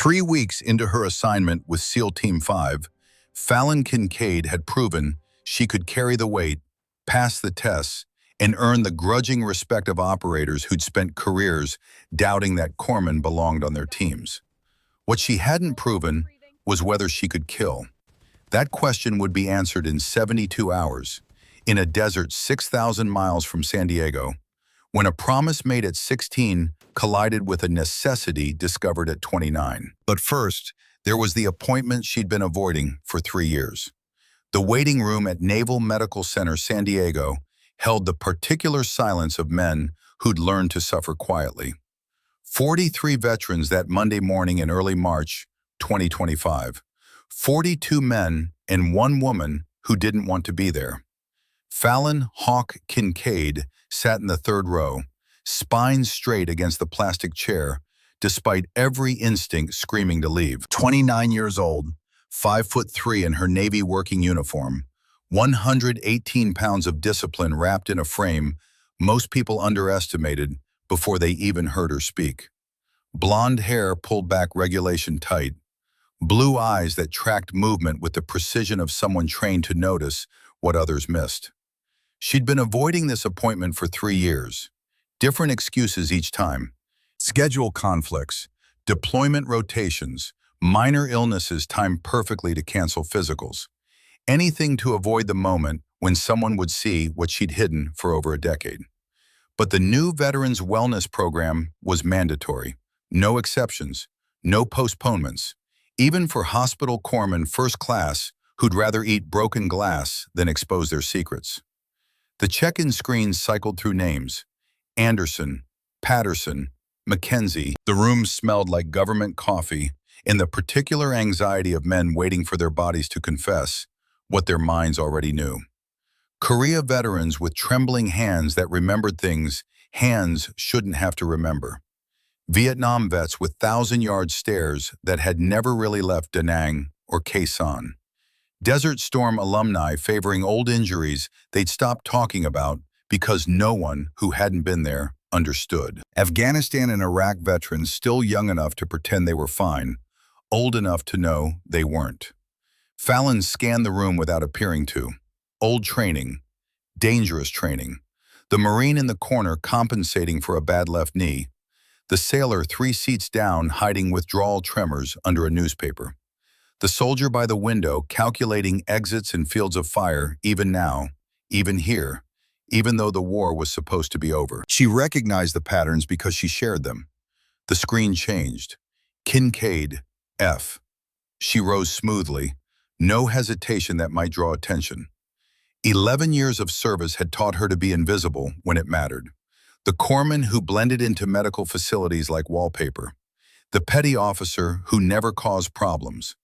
3 weeks into her assignment with SEAL Team 5, Fallon Kincaid had proven she could carry the weight, pass the tests, and earn the grudging respect of operators who'd spent careers doubting that corpsmen belonged on their teams. What she hadn't proven was whether she could kill. That question would be answered in 72 hours, in a desert 6,000 miles from San Diego, when a promise made at 16 collided with a necessity discovered at 29. But first, there was the appointment she'd been avoiding for 3 years. The waiting room at Naval Medical Center San Diego held the particular silence of men who'd learned to suffer quietly. 43 veterans that Monday morning in early March 2025. 42 men and 1 woman who didn't want to be there. Fallon Hawk Kincaid sat in the 3rd row, spine straight against the plastic chair, despite every instinct screaming to leave. 29 years old, 5'3" in her Navy working uniform, 118 pounds of discipline wrapped in a frame most people underestimated before they even heard her speak. Blonde hair pulled back regulation tight, blue eyes that tracked movement with the precision of someone trained to notice what others missed. She'd been avoiding this appointment for 3 years. Different excuses each time. Schedule conflicts, deployment rotations, minor illnesses timed perfectly to cancel physicals. Anything to avoid the moment when someone would see what she'd hidden for over a decade. But the new Veterans Wellness Program was mandatory. No exceptions, no postponements, even for hospital corpsmen first class who'd rather eat broken glass than expose their secrets. The check-in screens cycled through names: Anderson, Patterson, Mackenzie. The room smelled like government coffee and the particular anxiety of men waiting for their bodies to confess what their minds already knew. Korea veterans with trembling hands that remembered things hands shouldn't have to remember. Vietnam vets with 1,000-yard stares that had never really left Da Nang or Khe Sanh. Desert Storm alumni favoring old injuries they'd stopped talking about because no one who hadn't been there understood. Afghanistan and Iraq veterans still young enough to pretend they were fine, old enough to know they weren't. Fallon scanned the room without appearing to. Old training, dangerous training. The Marine in the corner compensating for a bad left knee. The sailor 3 seats down hiding withdrawal tremors under a newspaper. The soldier by the window calculating exits and fields of fire even now, even here, even though the war was supposed to be over. She recognized the patterns because she shared them. The screen changed. Kincaid, F. She rose smoothly, no hesitation that might draw attention. 11 years of service had taught her to be invisible when it mattered. The corpsman who blended into medical facilities like wallpaper. The petty officer who never caused problems.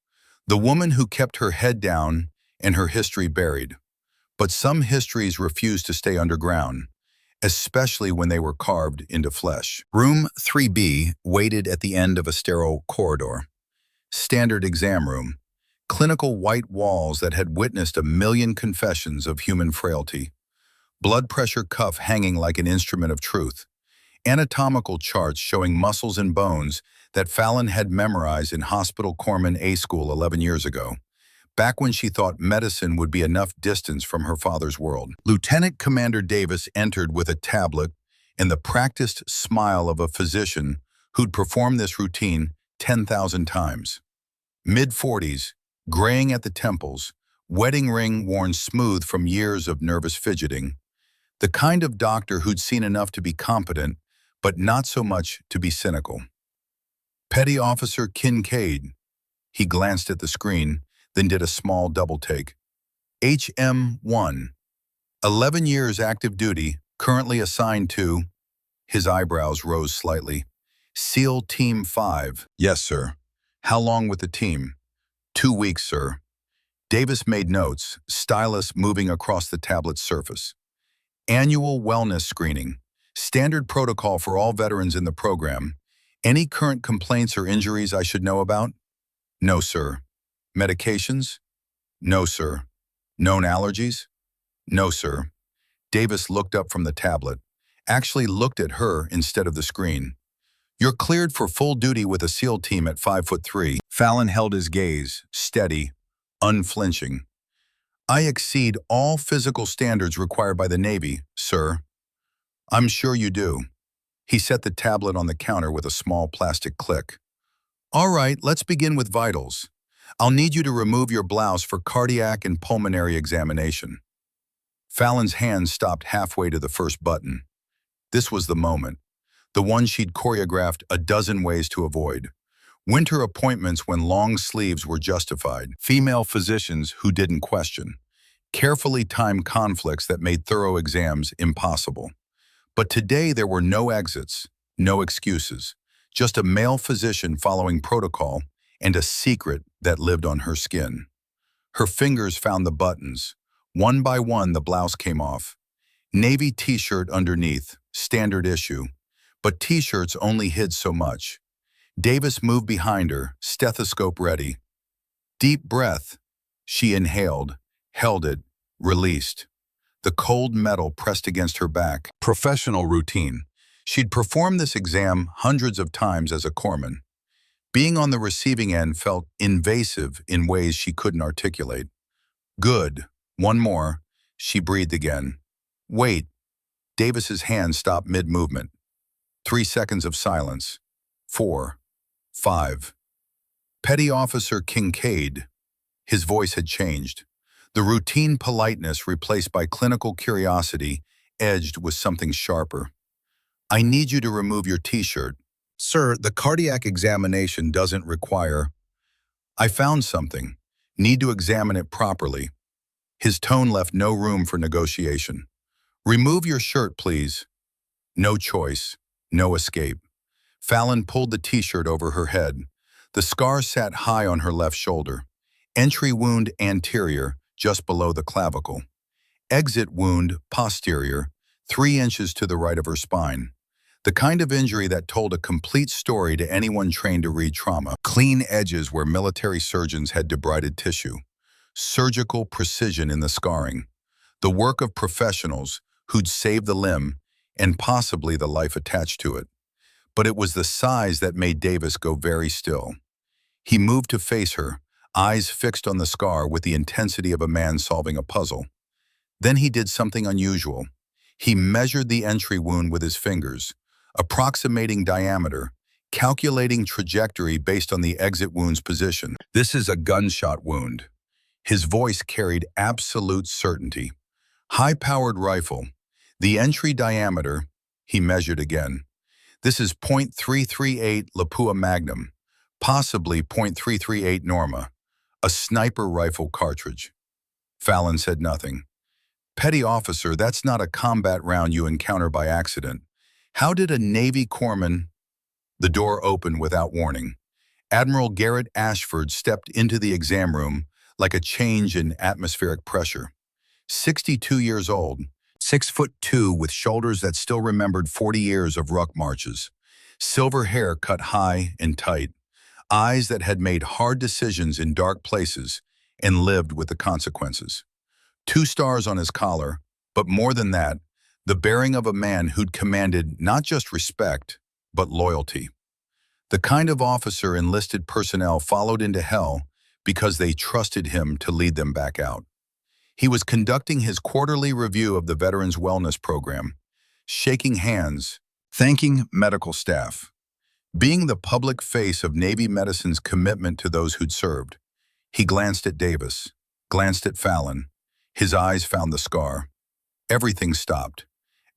The woman who kept her head down and her history buried. But some histories refused to stay underground, especially when they were carved into flesh. Room 3B waited at the end of a sterile corridor. Standard exam room. Clinical white walls that had witnessed a million confessions of human frailty. Blood pressure cuff hanging like an instrument of truth. Anatomical charts showing muscles and bones that Fallon had memorized in Hospital Corpsman A School 11 years ago, back when she thought medicine would be enough distance from her father's world. Lieutenant Commander Davis entered with a tablet and the practiced smile of a physician who'd performed this routine 10,000 times. Mid-40s, graying at the temples, wedding ring worn smooth from years of nervous fidgeting. The kind of doctor who'd seen enough to be competent, but not so much to be cynical. Petty Officer Kincaid. He glanced at the screen, then did a small double take. HM1. 11 years active duty, currently assigned to... His eyebrows rose slightly. SEAL Team 5. Yes, sir. How long with the team? 2 weeks, sir. Davis made notes, stylus moving across the tablet's surface. Annual wellness screening. Standard protocol for all veterans in the program. Any current complaints or injuries I should know about? No, sir. Medications? No, sir. Known allergies? No, sir. Davis looked up from the tablet, actually looked at her instead of the screen. You're cleared for full duty with a SEAL team at 5'3". Fallon held his gaze, steady, unflinching. I exceed all physical standards required by the Navy, sir. I'm sure you do. He set the tablet on the counter with a small plastic click. All right, let's begin with vitals. I'll need you to remove your blouse for cardiac and pulmonary examination. Fallon's hand stopped halfway to the first button. This was the moment, the one she'd choreographed a dozen ways to avoid. Winter appointments when long sleeves were justified, female physicians who didn't question, carefully timed conflicts that made thorough exams impossible. But today there were no exits, no excuses, just a male physician following protocol and a secret that lived on her skin. Her fingers found the buttons. One by one, the blouse came off. Navy t-shirt underneath, standard issue. But t-shirts only hid so much. Davis moved behind her, stethoscope ready. Deep breath. She inhaled, held it, released. The cold metal pressed against her back. Professional routine. She'd performed this exam hundreds of times as a corpsman. Being on the receiving end felt invasive in ways she couldn't articulate. Good. One more. She breathed again. Wait. Davis's hand stopped mid-movement. 3 seconds of silence. 4. 5. Petty Officer Kincaid. His voice had changed. The routine politeness replaced by clinical curiosity, edged with something sharper. I need you to remove your t-shirt. Sir, the cardiac examination doesn't require... I found something. Need to examine it properly. His tone left no room for negotiation. Remove your shirt, please. No choice. No escape. Fallon pulled the t-shirt over her head. The scar sat high on her left shoulder. Entry wound anterior, just below the clavicle. Exit wound posterior, 3 inches to the right of her spine. The kind of injury that told a complete story to anyone trained to read trauma. Clean edges where military surgeons had debrided tissue. Surgical precision in the scarring. The work of professionals who'd saved the limb and possibly the life attached to it. But it was the size that made Davis go very still. He moved to face her, eyes fixed on the scar with the intensity of a man solving a puzzle. Then he did something unusual. He measured the entry wound with his fingers, approximating diameter, calculating trajectory based on the exit wound's position. This is a gunshot wound. His voice carried absolute certainty. High-powered rifle. The entry diameter, he measured again. This is .338 Lapua Magnum, possibly .338 Norma, a sniper rifle cartridge. Fallon said nothing. Petty officer, that's not a combat round you encounter by accident. How did a Navy corpsman... The door opened without warning. Admiral Garrett Ashford stepped into the exam room like a change in atmospheric pressure. 62 years old, 6'2" with shoulders that still remembered 40 years of ruck marches. Silver hair cut high and tight. Eyes that had made hard decisions in dark places and lived with the consequences. 2 stars on his collar, but more than that, the bearing of a man who'd commanded not just respect, but loyalty. The kind of officer enlisted personnel followed into hell because they trusted him to lead them back out. He was conducting his quarterly review of the Veterans Wellness Program, shaking hands, thanking medical staff. Being the public face of Navy medicine's commitment to those who'd served, he glanced at Davis, glanced at Fallon. His eyes found the scar. Everything stopped.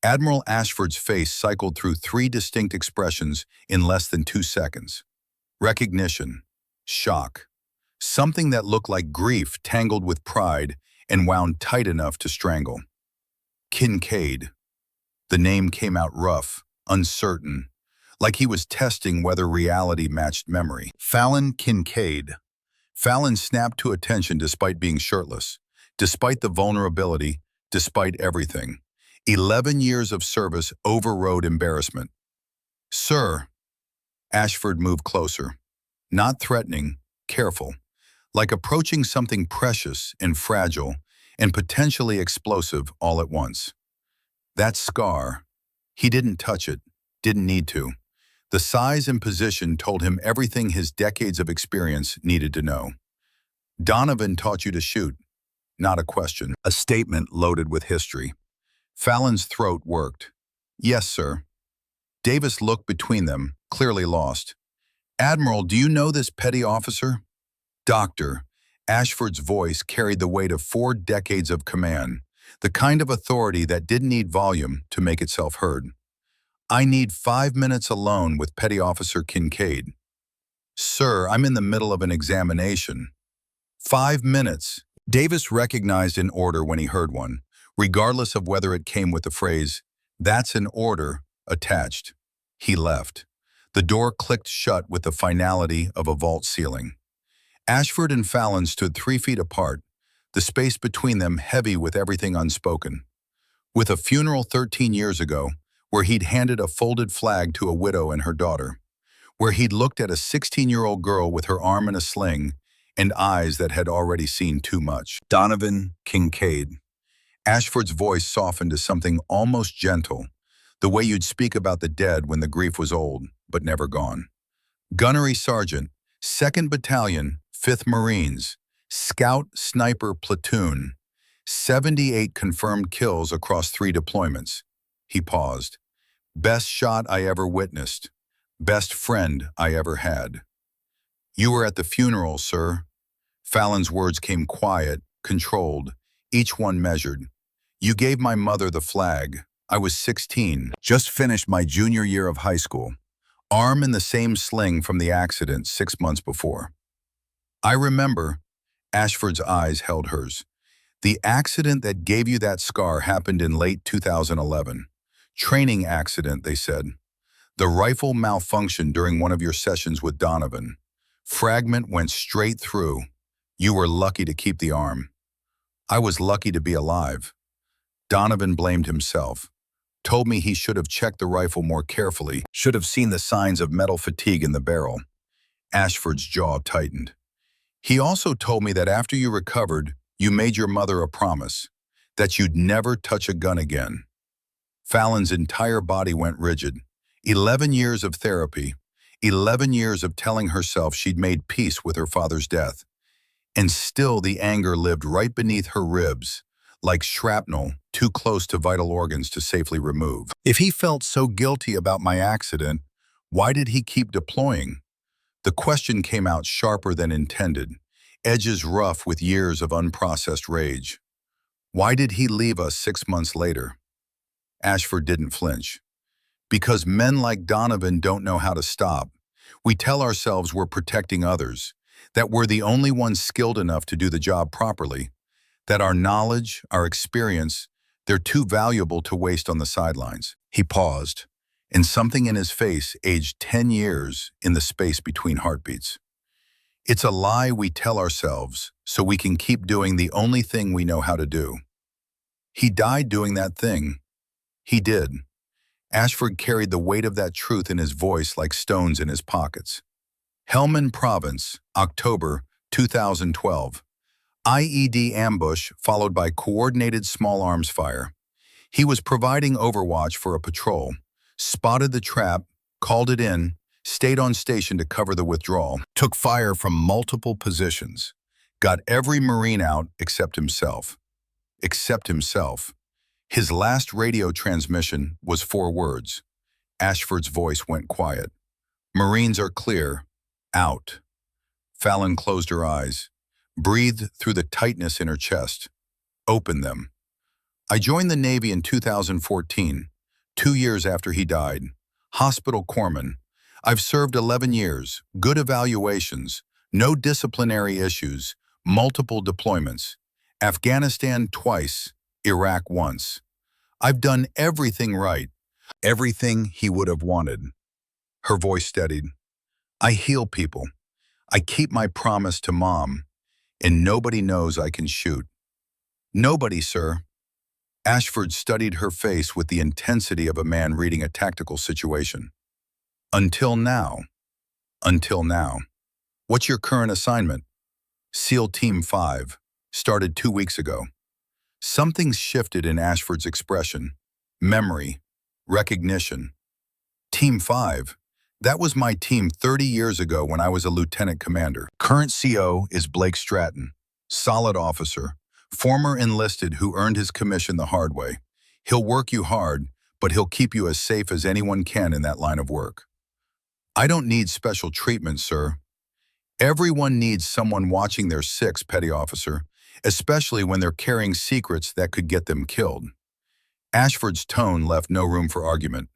Admiral Ashford's face cycled through 3 distinct expressions in less than 2 seconds. Recognition, shock, something that looked like grief tangled with pride and wound tight enough to strangle. Kincaid. The name came out rough, uncertain, like he was testing whether reality matched memory. Fallon Kincaid. Fallon snapped to attention despite being shirtless, despite the vulnerability, despite everything. 11 years of service overrode embarrassment. Sir. Ashford moved closer. Not threatening, careful, like approaching something precious and fragile and potentially explosive all at once. That scar, he didn't touch it, didn't need to. The size and position told him everything his decades of experience needed to know. Donovan taught you to shoot, not a question. A statement loaded with history. Fallon's throat worked. Yes, sir. Davis looked between them, clearly lost. Admiral, do you know this petty officer? Doctor. Ashford's voice carried the weight of 4 decades of command, the kind of authority that didn't need volume to make itself heard. I need 5 minutes alone with Petty Officer Kincaid. Sir, I'm in the middle of an examination. 5 minutes. Davis recognized an order when he heard one, regardless of whether it came with the phrase, "That's an order," attached. He left. The door clicked shut with the finality of a vault ceiling. Ashford and Fallon stood 3 feet apart, the space between them heavy with everything unspoken. With a funeral 13 years ago, where he'd handed a folded flag to a widow and her daughter, where he'd looked at a 16-year-old girl with her arm in a sling and eyes that had already seen too much. Donovan Kincaid. Ashford's voice softened to something almost gentle, the way you'd speak about the dead when the grief was old, but never gone. Gunnery Sergeant, 2nd Battalion, 5th Marines, Scout Sniper Platoon, 78 confirmed kills across 3 deployments. He paused. Best shot I ever witnessed. Best friend I ever had. You were at the funeral, sir. Fallon's words came quiet, controlled, each one measured. You gave my mother the flag. I was 16, just finished my junior year of high school. Arm in the same sling from the accident 6 months before. I remember. Ashford's eyes held hers. The accident that gave you that scar happened in late 2011. Training accident, they said. The rifle malfunctioned during one of your sessions with Donovan. Fragment went straight through. You were lucky to keep the arm. I was lucky to be alive. Donovan blamed himself. Told me he should have checked the rifle more carefully, should have seen the signs of metal fatigue in the barrel. Ashford's jaw tightened. He also told me that after you recovered, you made your mother a promise, that you'd never touch a gun again. Fallon's entire body went rigid. 11 years of therapy, 11 years of telling herself she'd made peace with her father's death. And still the anger lived right beneath her ribs, like shrapnel too close to vital organs to safely remove. If he felt so guilty about my accident, why did he keep deploying? The question came out sharper than intended, edges rough with years of unprocessed rage. Why did he leave us 6 months later? Ashford didn't flinch. Because men like Donovan don't know how to stop. We tell ourselves we're protecting others, that we're the only ones skilled enough to do the job properly, that our knowledge, our experience, they're too valuable to waste on the sidelines. He paused, and something in his face aged 10 years in the space between heartbeats. It's a lie we tell ourselves so we can keep doing the only thing we know how to do. He died doing that thing. He did. Ashford carried the weight of that truth in his voice like stones in his pockets. Helmand Province, October 2012. IED ambush followed by coordinated small arms fire. He was providing overwatch for a patrol, spotted the trap, called it in, stayed on station to cover the withdrawal, took fire from multiple positions, got every Marine out except himself. Except himself. His last radio transmission was 4 words. Ashford's voice went quiet. Marines are clear. Out. Fallon closed her eyes, breathed through the tightness in her chest. Opened them. I joined the Navy in 2014, 2 years after he died. Hospital corpsman. I've served 11 years, good evaluations, no disciplinary issues, multiple deployments. Afghanistan twice, Iraq once. I've done everything right, everything he would have wanted. Her voice steadied. I heal people. I keep my promise to Mom, and nobody knows I can shoot. Nobody, sir. Ashford studied her face with the intensity of a man reading a tactical situation. Until now. Until now. What's your current assignment? SEAL Team 5. Started 2 weeks ago. Something shifted in Ashford's expression. Memory. Recognition. Team 5. That was my team 30 years ago when I was a lieutenant commander. Current CO is Blake Stratton, solid officer, former enlisted who earned his commission the hard way. He'll work you hard, but he'll keep you as safe as anyone can in that line of work. I don't need special treatment, sir. Everyone needs someone watching their six, petty officer, especially when they're carrying secrets that could get them killed. Ashford's tone left no room for argument.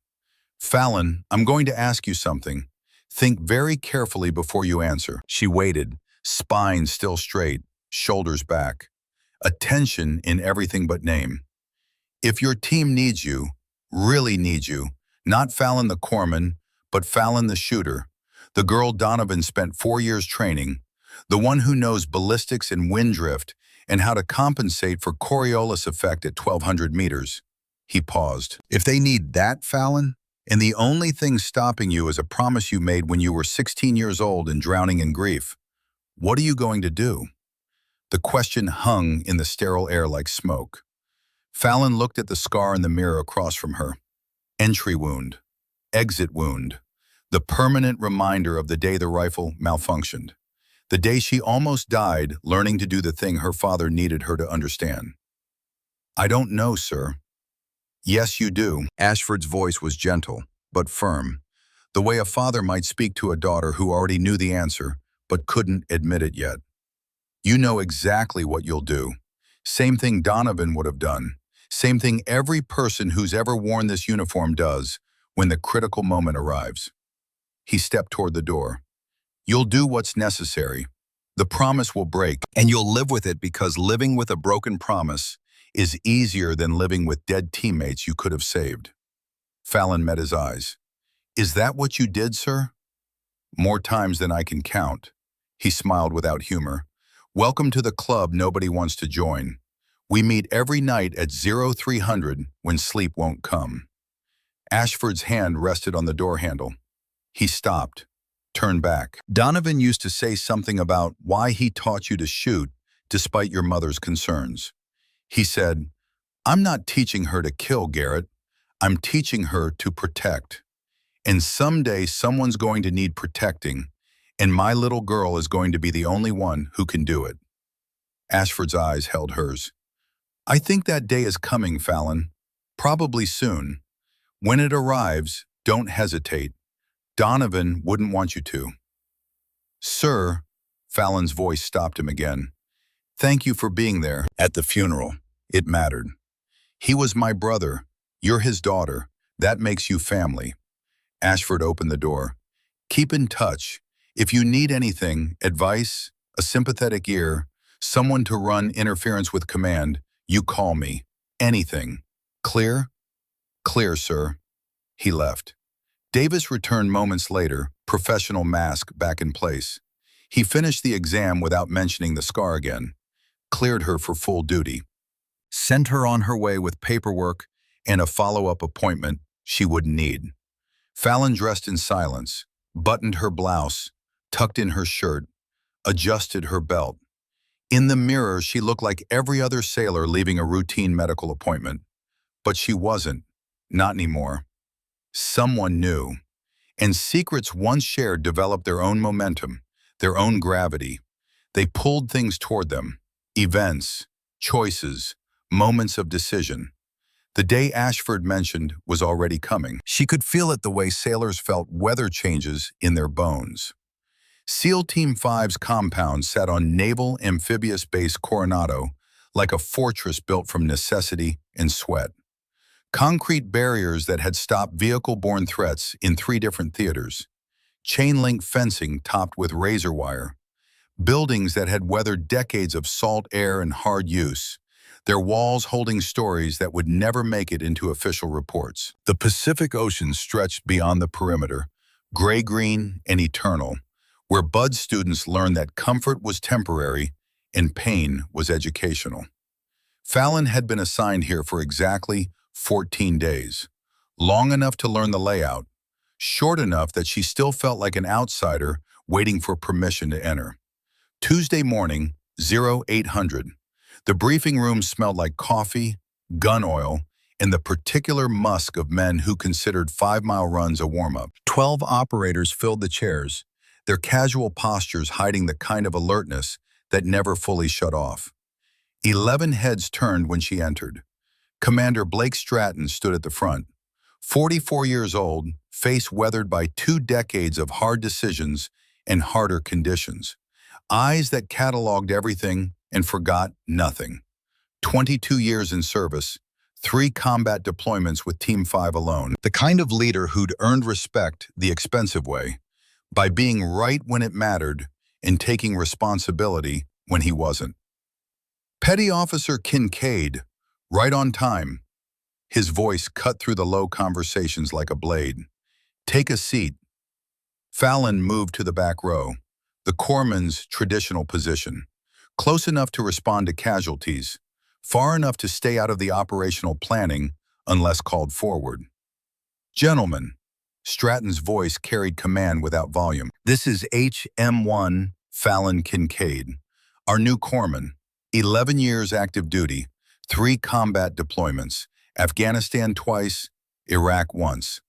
Fallon, I'm going to ask you something. Think very carefully before you answer. She waited, spine still straight, shoulders back. Attention in everything but name. If your team needs you, really needs you, not Fallon the corpsman, but Fallon the shooter, the girl Donovan spent 4 years training, the one who knows ballistics and wind drift and how to compensate for Coriolis effect at 1,200 meters. He paused. If they need that, Fallon, and the only thing stopping you is a promise you made when you were 16 years old and drowning in grief, what are you going to do? The question hung in the sterile air like smoke. Fallon looked at the scar in the mirror across from her. Entry wound. Exit wound. The permanent reminder of the day the rifle malfunctioned. The day she almost died learning to do the thing her father needed her to understand. I don't know, sir. Yes, you do. Ashford's voice was gentle, but firm, the way a father might speak to a daughter who already knew the answer, but couldn't admit it yet. You know exactly what you'll do. Same thing Donovan would have done. Same thing every person who's ever worn this uniform does when the critical moment arrives. He stepped toward the door. You'll do what's necessary. The promise will break, and you'll live with it because living with a broken promise is easier than living with dead teammates you could have saved. Fallon met his eyes. Is that what you did, sir? More times than I can count. He smiled without humor. Welcome to the club nobody wants to join. We meet every night at 0300 when sleep won't come. Ashford's hand rested on the door handle. He stopped, turned back. Donovan used to say something about why he taught you to shoot despite your mother's concerns. He said, I'm not teaching her to kill, Garrett. I'm teaching her to protect. And someday someone's going to need protecting, and my little girl is going to be the only one who can do it. Ashford's eyes held hers. I think that day is coming, Fallon. Probably soon. When it arrives, don't hesitate. Donovan wouldn't want you to. Sir, Fallon's voice stopped him again. Thank you for being there at the funeral. It mattered. He was my brother. You're his daughter. That makes you family. Ashford opened the door. Keep in touch. If you need anything, advice, a sympathetic ear, someone to run interference with command, you call me. Anything. Clear? Clear, sir. He left. Davis returned moments later, professional mask back in place. He finished the exam without mentioning the scar again. Cleared her for full duty. Sent her on her way with paperwork and a follow-up appointment she wouldn't need. Fallon dressed in silence, buttoned her blouse, tucked in her shirt, adjusted her belt. In the mirror, she looked like every other sailor leaving a routine medical appointment. But she wasn't, not anymore. Someone knew. And secrets once shared developed their own momentum, their own gravity. They pulled things toward them. Events, choices, moments of decision. The day Ashford mentioned was already coming. She could feel it the way sailors felt weather changes in their bones. SEAL Team 5's compound sat on Naval Amphibious Base Coronado like a fortress built from necessity and sweat. Concrete barriers that had stopped vehicle-borne threats in 3 different theaters. Chain-link fencing topped with razor wire. Buildings that had weathered decades of salt air and hard use. Their walls holding stories that would never make it into official reports. The Pacific Ocean stretched beyond the perimeter, gray-green and eternal, where Bud students learned that comfort was temporary and pain was educational. Fallon had been assigned here for exactly 14 days, long enough to learn the layout, short enough that she still felt like an outsider waiting for permission to enter. Tuesday morning, 0800. The briefing room smelled like coffee, gun oil, and the particular musk of men who considered 5-mile runs a warm-up. 12 operators filled the chairs, their casual postures hiding the kind of alertness that never fully shut off. 11 heads turned when she entered. Commander Blake Stratton stood at the front. 44 years old, face weathered by 2 decades of hard decisions and harder conditions. Eyes that cataloged everything and forgot nothing. 22 years in service, 3 combat deployments with Team 5 alone. The kind of leader who'd earned respect the expensive way, by being right when it mattered and taking responsibility when he wasn't. Petty Officer Kincaid, right on time. His voice cut through the low conversations like a blade. Take a seat. Fallon moved to the back row, the corpsman's traditional position, close enough to respond to casualties, far enough to stay out of the operational planning unless called forward. Gentlemen, Stratton's voice carried command without volume. This is HM1 Fallon Kincaid, our new corpsman, 11 years active duty, 3 combat deployments, Afghanistan twice, Iraq once,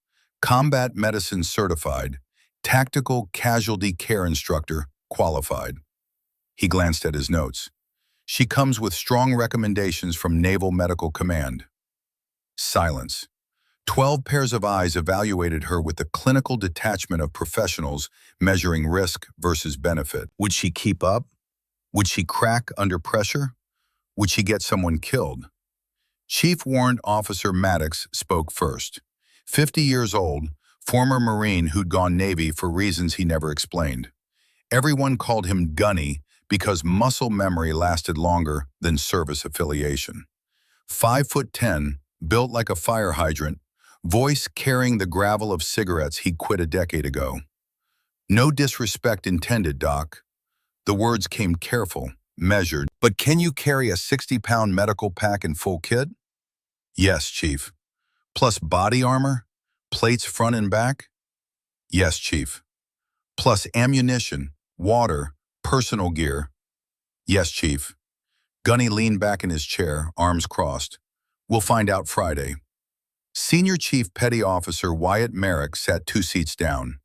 combat medicine certified, tactical casualty care instructor qualified. He glanced at his notes. She comes with strong recommendations from Naval Medical Command. Silence. 12 pairs of eyes evaluated her with the clinical detachment of professionals measuring risk versus benefit. Would she keep up? Would she crack under pressure? Would she get someone killed? Chief Warrant Officer Maddox spoke first. 50 years old, former Marine who'd gone Navy for reasons he never explained. Everyone called him Gunny because muscle memory lasted longer than service affiliation. 5'10", built like a fire hydrant, voice carrying the gravel of cigarettes he'd quit a decade ago. No disrespect intended, Doc. The words came careful, measured. But can you carry a 60-pound medical pack in full kit? Yes, Chief. Plus body armor? Plates front and back? Yes, Chief. Plus ammunition, water, personal gear? Yes, Chief. Gunny leaned back in his chair, arms crossed. We'll find out Friday. Senior Chief Petty Officer Wyatt Merrick sat 2 seats down.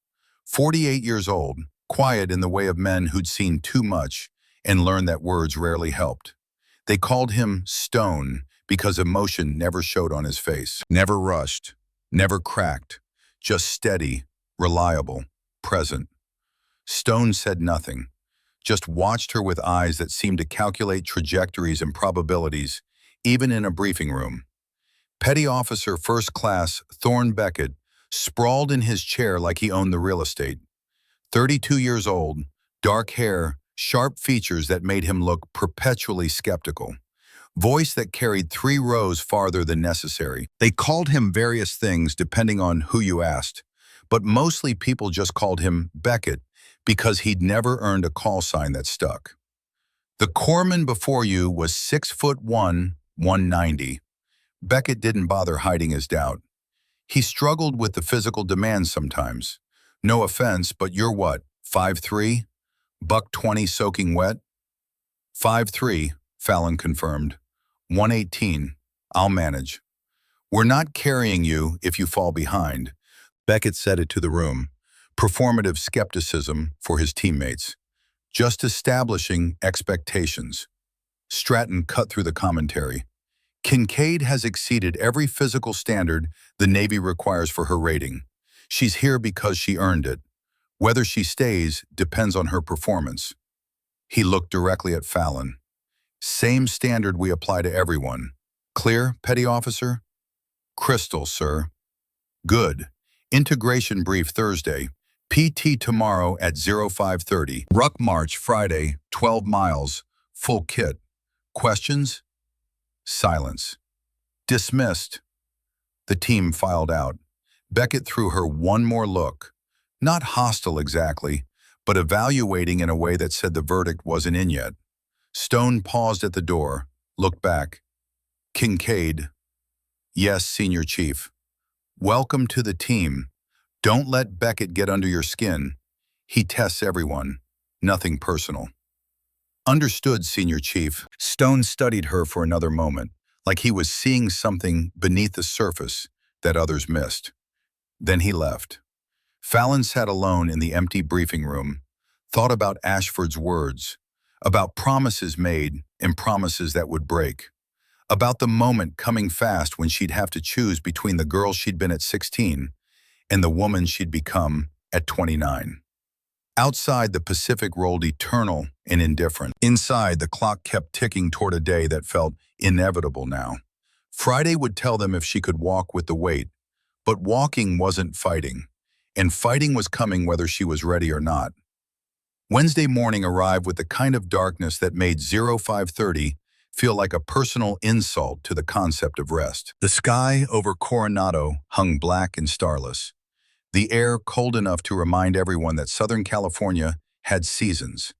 48 years old, quiet in the way of men who'd seen too much and learned that words rarely helped. They called him Stone because emotion never showed on his face. Never rushed, never cracked, just steady, reliable, present. Stone said nothing, just watched her with eyes that seemed to calculate trajectories and probabilities, even in a briefing room. Petty Officer First Class Thorne Beckett sprawled in his chair like he owned the real estate. 32 years old, dark hair, sharp features that made him look perpetually skeptical. Voice that carried 3 rows farther than necessary. They called him various things depending on who you asked, but mostly people just called him Beckett because he'd never earned a call sign that stuck. The corpsman before you was 6'1", 190. Beckett didn't bother hiding his doubt. He struggled with the physical demands sometimes. No offense, but you're what, 5'3"? $120 soaking wet? 5'3", Fallon confirmed. 118. I'll manage. We're not carrying you if you fall behind. Beckett said it to the room. Performative skepticism for his teammates. Just establishing expectations. Stratton cut through the commentary. Kincaid has exceeded every physical standard the Navy requires for her rating. She's here because she earned it. Whether she stays depends on her performance. He looked directly at Fallon. Same standard we apply to everyone. Clear, Petty Officer? Crystal, sir. Good. Integration brief Thursday. PT tomorrow at 0530. Ruck march Friday, 12 miles. Full kit. Questions? Silence. Dismissed. The team filed out. Beckett threw her one more look. Not hostile exactly, but evaluating in a way that said the verdict wasn't in yet. Stone paused at the door, looked back. Kincaid. Yes, Senior Chief. Welcome to the team. Don't let Beckett get under your skin. He tests everyone. Nothing personal. Understood, Senior Chief. Stone studied her for another moment, like he was seeing something beneath the surface that others missed. Then he left. Fallon sat alone in the empty briefing room, thought about Ashford's words, about promises made and promises that would break, about the moment coming fast when she'd have to choose between the girl she'd been at 16 and the woman she'd become at 29. Outside, the Pacific rolled eternal and indifferent. Inside, the clock kept ticking toward a day that felt inevitable now. Friday would tell them if she could walk with the weight, but walking wasn't fighting, and fighting was coming whether she was ready or not. Wednesday morning arrived with the kind of darkness that made 0530 feel like a personal insult to the concept of rest. The sky over Coronado hung black and starless. The air cold enough to remind everyone that Southern California had seasons,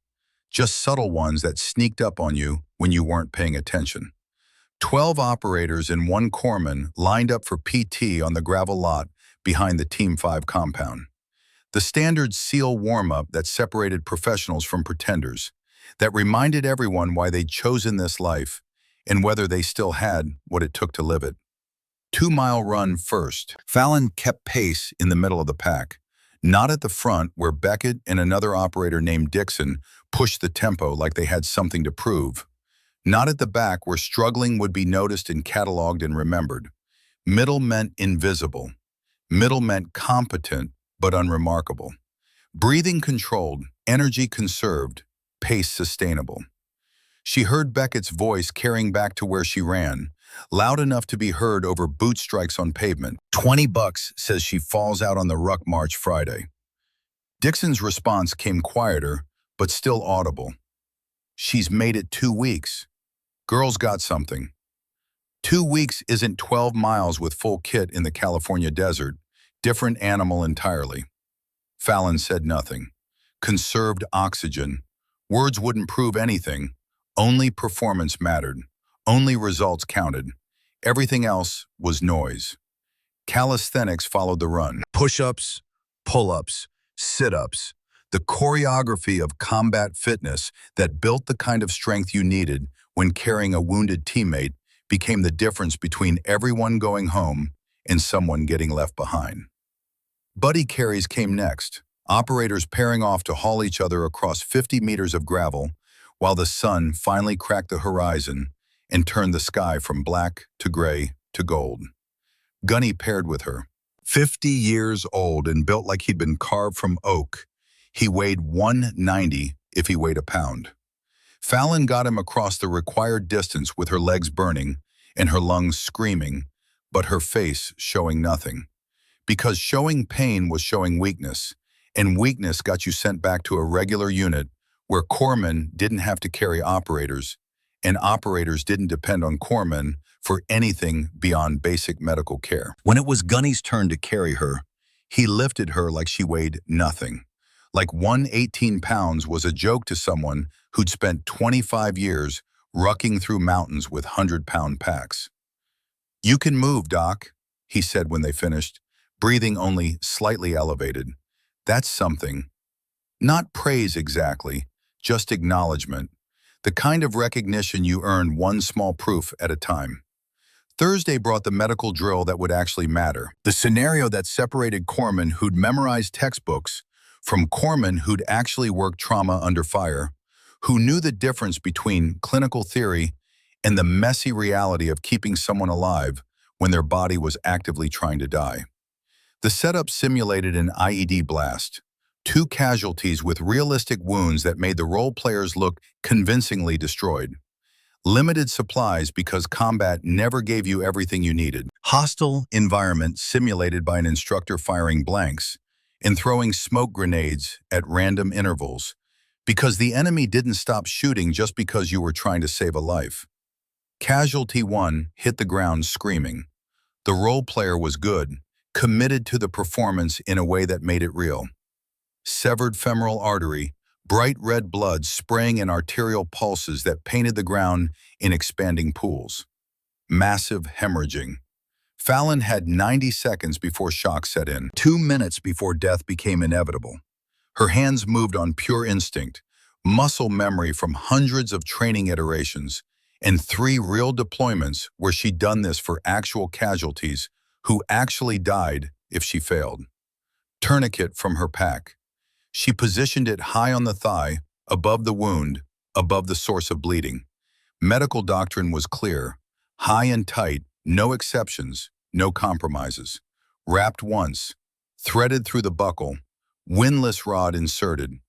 just subtle ones that sneaked up on you when you weren't paying attention. 12 operators and 1 corpsman lined up for PT on the gravel lot behind the Team 5 compound. The standard SEAL warm-up that separated professionals from pretenders, that reminded everyone why they'd chosen this life and whether they still had what it took to live it. 2-mile run first. Fallon kept pace in the middle of the pack, not at the front where Beckett and another operator named Dixon pushed the tempo like they had something to prove. Not at the back where struggling would be noticed and cataloged and remembered. Middle meant invisible. Middle meant competent but unremarkable. Breathing controlled, energy conserved, pace sustainable. She heard Beckett's voice carrying back to where she ran, loud enough to be heard over boot strikes on pavement. $20 says she falls out on the ruck march Friday. Dixon's response came quieter, but still audible. She's made it 2 weeks. Girl's got something. 2 weeks isn't 12 miles with full kit in the California desert, different animal entirely. Fallon said nothing. Conserved oxygen. Words wouldn't prove anything. Only performance mattered. Only results counted. Everything else was noise. Calisthenics followed the run. Push-ups, pull-ups, sit-ups. The choreography of combat fitness that built the kind of strength you needed when carrying a wounded teammate became the difference between everyone going home and someone getting left behind. Buddy carries came next, operators pairing off to haul each other across 50 meters of gravel while the sun finally cracked the horizon and turned the sky from black to gray to gold. Gunny paired with her. 50 years old and built like he'd been carved from oak. He weighed 190 if he weighed a pound. Fallon got him across the required distance with her legs burning and her lungs screaming, but her face showing nothing. Because showing pain was showing weakness, and weakness got you sent back to a regular unit where corpsmen didn't have to carry operators, and operators didn't depend on corpsmen for anything beyond basic medical care. When it was Gunny's turn to carry her, he lifted her like she weighed nothing. Like 118 pounds was a joke to someone who'd spent 25 years rucking through mountains with 100-pound packs. "You can move, Doc," he said when they finished, breathing only slightly elevated. That's something. Not praise exactly, just acknowledgement. The kind of recognition you earn one small proof at a time. Thursday brought the medical drill that would actually matter. The scenario that separated corpsmen who'd memorized textbooks from corpsmen who'd actually worked trauma under fire, who knew the difference between clinical theory and the messy reality of keeping someone alive when their body was actively trying to die. The setup simulated an IED blast, 2 casualties with realistic wounds that made the role players look convincingly destroyed. Limited supplies because combat never gave you everything you needed. Hostile environment simulated by an instructor firing blanks and throwing smoke grenades at random intervals because the enemy didn't stop shooting just because you were trying to save a life. Casualty 1 hit the ground screaming. The role player was good, committed to the performance in a way that made it real. Severed femoral artery, bright red blood spraying in arterial pulses that painted the ground in expanding pools. Massive hemorrhaging. Fallon had 90 seconds before shock set in, 2 minutes before death became inevitable. Her hands moved on pure instinct, muscle memory from hundreds of training iterations, and 3 real deployments where she'd done this for actual casualties who actually died if she failed. Tourniquet from her pack. She positioned it high on the thigh, above the wound, above the source of bleeding. Medical doctrine was clear. High and tight, no exceptions, no compromises. Wrapped once, threaded through the buckle, windlass rod inserted.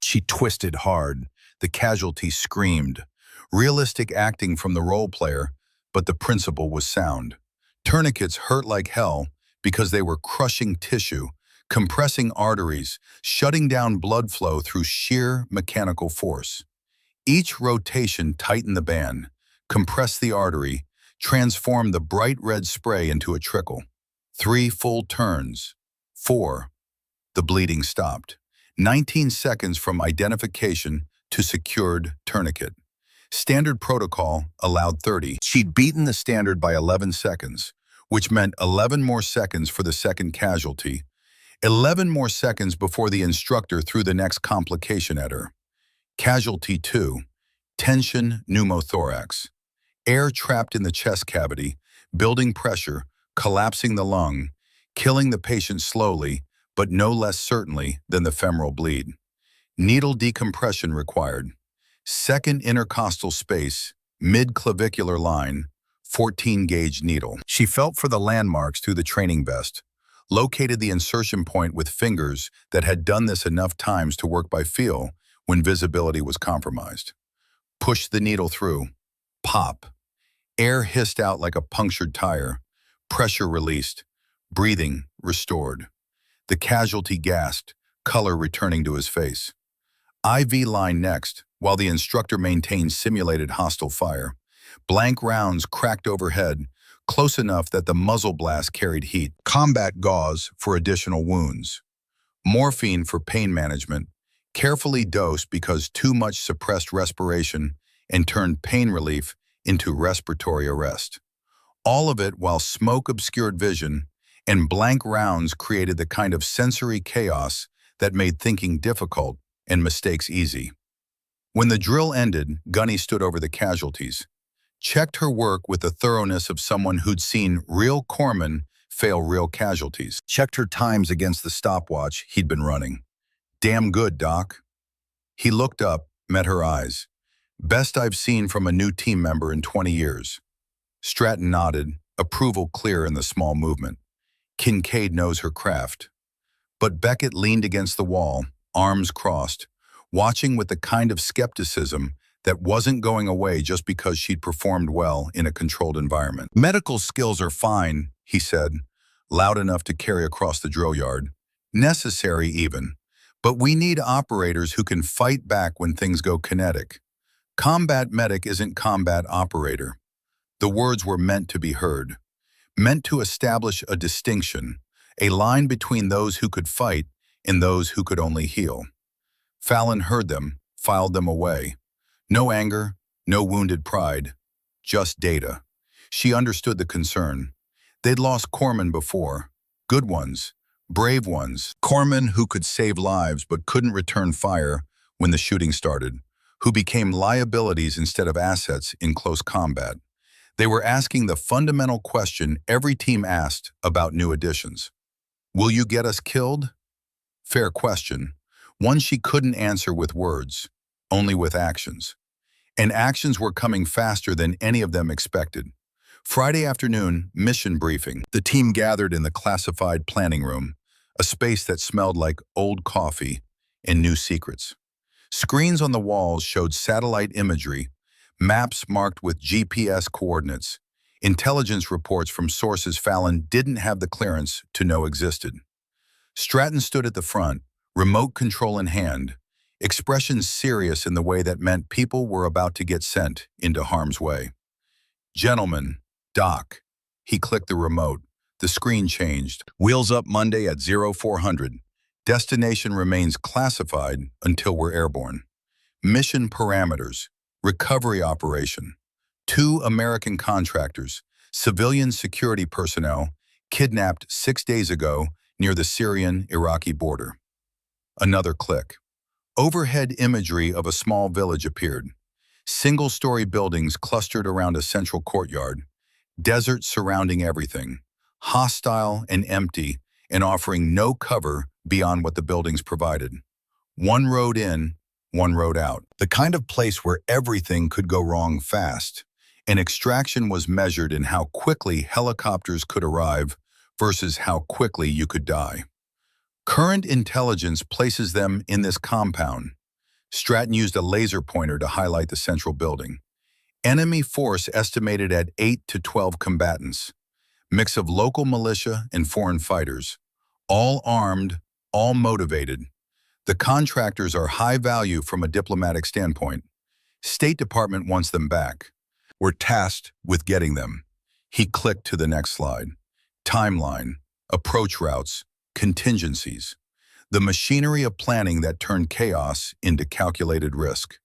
She twisted hard. The casualty screamed. Realistic acting from the role player, but the principle was sound. Tourniquets hurt like hell because they were crushing tissue, compressing arteries, shutting down blood flow through sheer mechanical force. Each rotation tightened the band, compressed the artery, transformed the bright red spray into a trickle. 3 full turns. 4. The bleeding stopped. 19 seconds from identification to secured tourniquet. Standard protocol allowed 30. She'd beaten the standard by 11 seconds, which meant 11 more seconds for the second casualty, 11 more seconds before the instructor threw the next complication at her. Casualty 2, tension pneumothorax. Air trapped in the chest cavity, building pressure, collapsing the lung, killing the patient slowly, but no less certainly than the femoral bleed. Needle decompression required. Second intercostal space, mid-clavicular line, 14-gauge needle. She felt for the landmarks through the training vest, located the insertion point with fingers that had done this enough times to work by feel when visibility was compromised. Pushed the needle through. Pop. Air hissed out like a punctured tire. Pressure released. Breathing restored. The casualty gasped, color returning to his face. IV line next, while the instructor maintained simulated hostile fire. Blank rounds cracked overhead, close enough that the muzzle blast carried heat. Combat gauze for additional wounds. Morphine for pain management, carefully dosed because too much suppressed respiration and turned pain relief into respiratory arrest. All of it while smoke obscured vision and blank rounds created the kind of sensory chaos that made thinking difficult and mistakes easy. When the drill ended, Gunny stood over the casualties, checked her work with the thoroughness of someone who'd seen real corpsmen fail real casualties, checked her times against the stopwatch he'd been running. Damn good, Doc. He looked up, met her eyes. Best I've seen from a new team member in 20 years. Stratton nodded, approval clear in the small movement. Kincaid knows her craft. But Beckett leaned against the wall, arms crossed, watching with the kind of skepticism that wasn't going away just because she'd performed well in a controlled environment. Medical skills are fine, he said, loud enough to carry across the drill yard. Necessary even. But we need operators who can fight back when things go kinetic. Combat medic isn't combat operator. The words were meant to be heard, meant to establish a distinction, a line between those who could fight and those who could only heal. Fallon heard them, filed them away. No anger, no wounded pride, just data. She understood the concern. They'd lost corpsmen before, good ones, brave ones, corpsmen who could save lives but couldn't return fire when the shooting started, who became liabilities instead of assets in close combat. They were asking the fundamental question every team asked about new additions. Will you get us killed? Fair question, one she couldn't answer with words, only with actions. And actions were coming faster than any of them expected. Friday afternoon, mission briefing. The team gathered in the classified planning room, a space that smelled like old coffee and new secrets. Screens on the walls showed satellite imagery, maps marked with GPS coordinates, intelligence reports from sources Fallon didn't have the clearance to know existed. Stratton stood at the front, remote control in hand, expression serious in the way that meant people were about to get sent into harm's way. Gentlemen, Doc. He clicked the remote. The screen changed. Wheels up Monday at 0400. Destination remains classified until we're airborne. Mission parameters. Recovery operation. 2 American contractors, civilian security personnel, kidnapped 6 days ago near the Syrian-Iraqi border. Another click. Overhead imagery of a small village appeared. Single-story buildings clustered around a central courtyard, desert surrounding everything, hostile and empty, and offering no cover beyond what the buildings provided. One road in, one road out. The kind of place where everything could go wrong fast. And extraction was measured in how quickly helicopters could arrive versus how quickly you could die. Current intelligence places them in this compound. Stratton used a laser pointer to highlight the central building. Enemy force estimated at 8 to 12 combatants. Mix of local militia and foreign fighters. All armed, all motivated. The contractors are high value from a diplomatic standpoint. State Department wants them back. We're tasked with getting them. He clicked to the next slide. Timeline, approach routes, contingencies. The machinery of planning that turned chaos into calculated risk.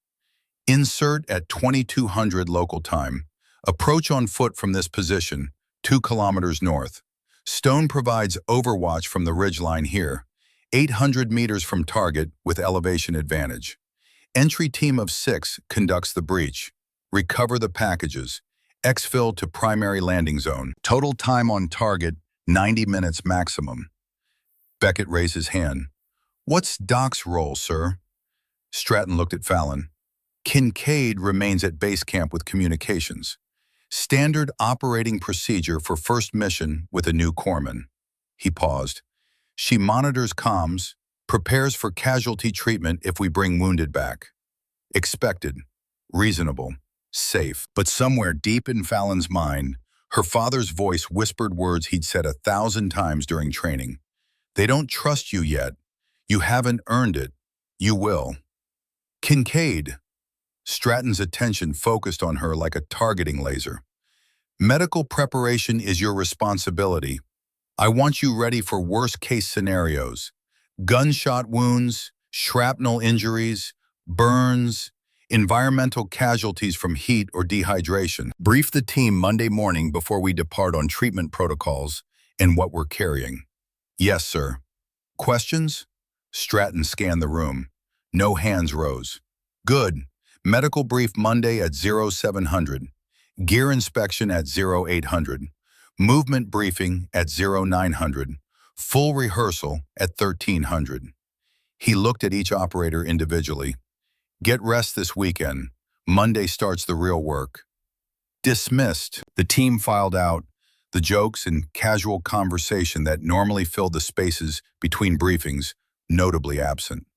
Insert at 2200 local time. Approach on foot from this position, 2 kilometers north. Stone provides overwatch from the ridgeline here, 800 meters from target with elevation advantage. Entry team of 6 conducts the breach. Recover the packages. Exfil to primary landing zone. Total time on target, 90 minutes maximum. Beckett raised his hand. What's Doc's role, sir? Stratton looked at Fallon. Kincaid remains at base camp with communications. Standard operating procedure for first mission with a new corpsman. He paused. She monitors comms, prepares for casualty treatment if we bring wounded back. Expected, reasonable, safe. But somewhere deep in Fallon's mind, her father's voice whispered words he'd said 1,000 times during training. They don't trust you yet. You haven't earned it. You will. Kincaid. Stratton's attention focused on her like a targeting laser. Medical preparation is your responsibility. I want you ready for worst-case scenarios. Gunshot wounds, shrapnel injuries, burns, environmental casualties from heat or dehydration. Brief the team Monday morning before we depart on treatment protocols and what we're carrying. Yes, sir. Questions? Stratton scanned the room. No hands rose. Good. Medical brief Monday at 0700. Gear inspection at 0800. Movement briefing at 0900. Full rehearsal at 1300. He looked at each operator individually. Get rest this weekend. Monday starts the real work. Dismissed. The team filed out. The jokes and casual conversation that normally filled the spaces between briefings notably absent.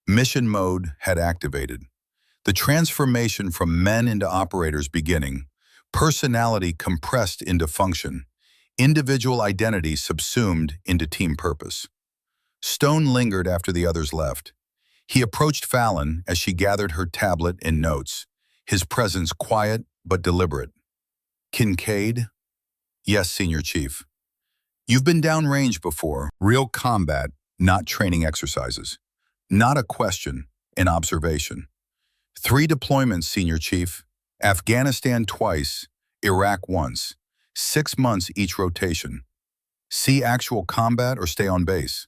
Mission mode had activated. The transformation from men into operators beginning. Personality compressed into function. Individual identity subsumed into team purpose. Stone lingered after the others left. He approached Fallon as she gathered her tablet and notes, his presence quiet but deliberate. Kincaid? Yes, Senior Chief. You've been downrange before. Real combat, not training exercises. Not a question, an observation. 3 deployments, Senior Chief. Afghanistan twice, Iraq once. 6 months each rotation. See actual combat or stay on base?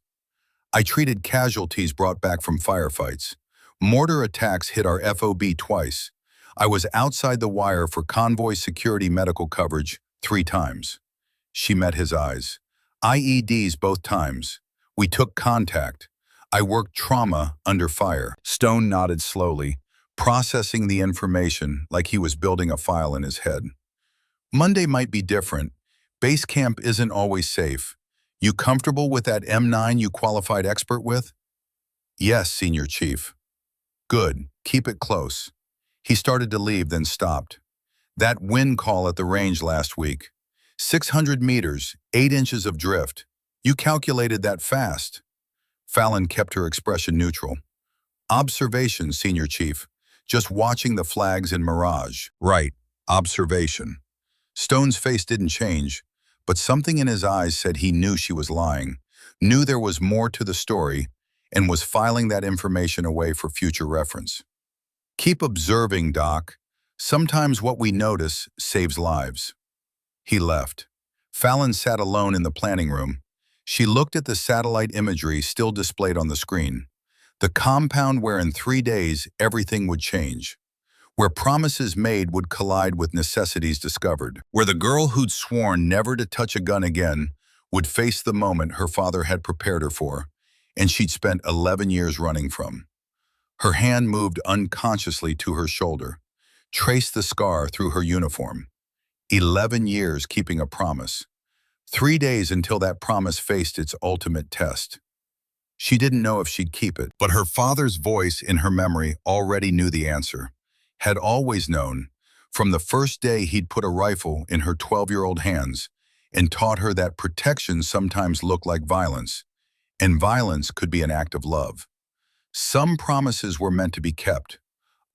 I treated casualties brought back from firefights. Mortar attacks hit our FOB twice. I was outside the wire for convoy security medical coverage 3 times. She met his eyes. IEDs both times. We took contact. I worked trauma under fire. Stone nodded slowly, processing the information like he was building a file in his head. Monday might be different. Base camp isn't always safe. You comfortable with that M9 you qualified expert with? Yes, Senior Chief. Good. Keep it close. He started to leave, then stopped. That wind call at the range last week. 600 meters, 8 inches of drift. You calculated that fast. Fallon kept her expression neutral. Observation, Senior Chief. Just watching the flags in mirage. Right. Observation. Stone's face didn't change, but something in his eyes said he knew she was lying, knew there was more to the story, and was filing that information away for future reference. Keep observing, Doc. Sometimes what we notice saves lives. He left. Fallon sat alone in the planning room. She looked at the satellite imagery still displayed on the screen. The compound where in 3 days everything would change. where promises made would collide with necessities discovered, where the girl who'd sworn never to touch a gun again would face the moment her father had prepared her for, and she'd spent 11 years running from. Her hand moved unconsciously to her shoulder, traced the scar through her uniform. 11 years keeping a promise. 3 days until that promise faced its ultimate test. She didn't know if she'd keep it, but her father's voice in her memory already knew the answer. Had always known, from the first day he'd put a rifle in her 12-year-old hands and taught her that protection sometimes looked like violence, and violence could be an act of love. Some promises were meant to be kept.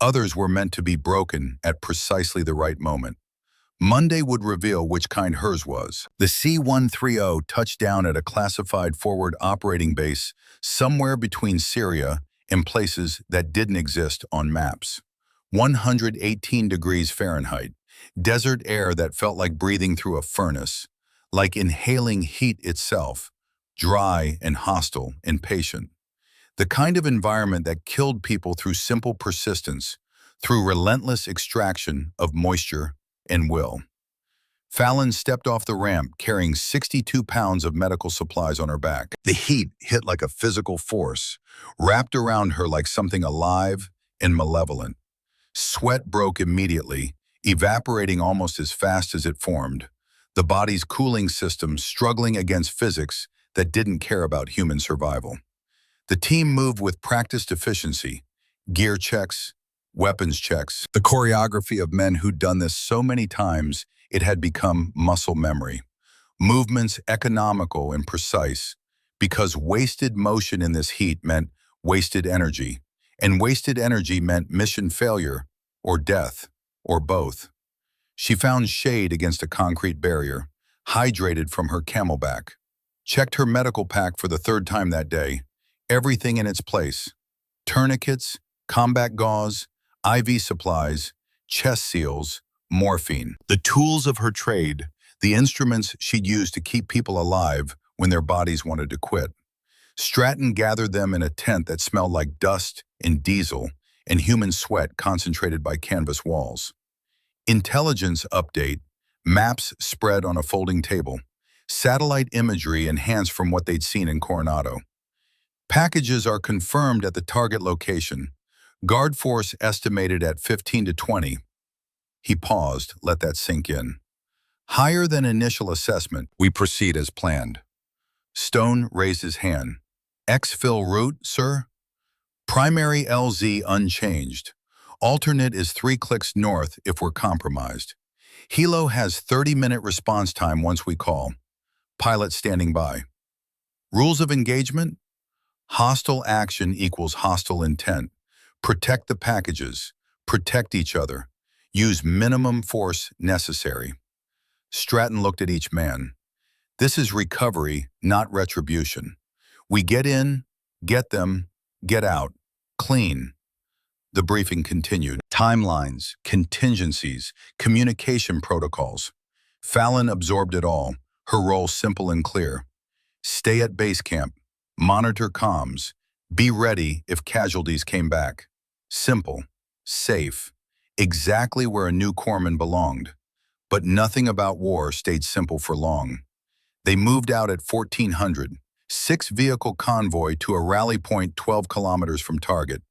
Others were meant to be broken at precisely the right moment. Monday would reveal which kind hers was. The C-130 touched down at a classified forward operating base somewhere between Syria and places that didn't exist on maps. 118 degrees Fahrenheit, desert air that felt like breathing through a furnace, like inhaling heat itself, dry and hostile and patient. The kind of environment that killed people through simple persistence, through relentless extraction of moisture and will. Fallon stepped off the ramp carrying 62 pounds of medical supplies on her back. The heat hit like a physical force, wrapped around her like something alive and malevolent. Sweat broke immediately, evaporating almost as fast as it formed, the body's cooling system struggling against physics that didn't care about human survival. The team moved with practiced efficiency, gear checks, weapons checks, the choreography of men who'd done this so many times it had become muscle memory. Movements economical and precise, because wasted motion in this heat meant wasted energy, and wasted energy meant mission failure, or death, or both. She found shade against a concrete barrier, hydrated from her camelback, checked her medical pack for the third time that day, everything in its place. Tourniquets, combat gauze, IV supplies, chest seals, morphine. The tools of her trade, the instruments she'd use to keep people alive when their bodies wanted to quit. Stratton gathered them in a tent that smelled like dust and diesel and human sweat concentrated by canvas walls. Intelligence update, maps spread on a folding table, satellite imagery enhanced from what they'd seen in Coronado. Packages are confirmed at the target location. Guard force estimated at 15 to 20. He paused, let that sink in. Higher than initial assessment, we proceed as planned. Stone raised his hand. Exfil route, sir? Primary LZ unchanged. Alternate is 3 clicks north if we're compromised. Helo has 30-minute response time once we call. Pilot standing by. Rules of engagement? Hostile action equals hostile intent. Protect the packages. Protect each other. Use minimum force necessary. Stratton looked at each man. This is recovery, not retribution. We get in, get them, get out. Clean. The briefing continued. Timelines, contingencies, communication protocols. Fallon absorbed it all, her role simple and clear. Stay at base camp. Monitor comms. Be ready if casualties came back. Simple. Safe. Exactly where a new corpsman belonged. But nothing about war stayed simple for long. They moved out at 1400, 6-vehicle convoy to a rally point 12 kilometers from target.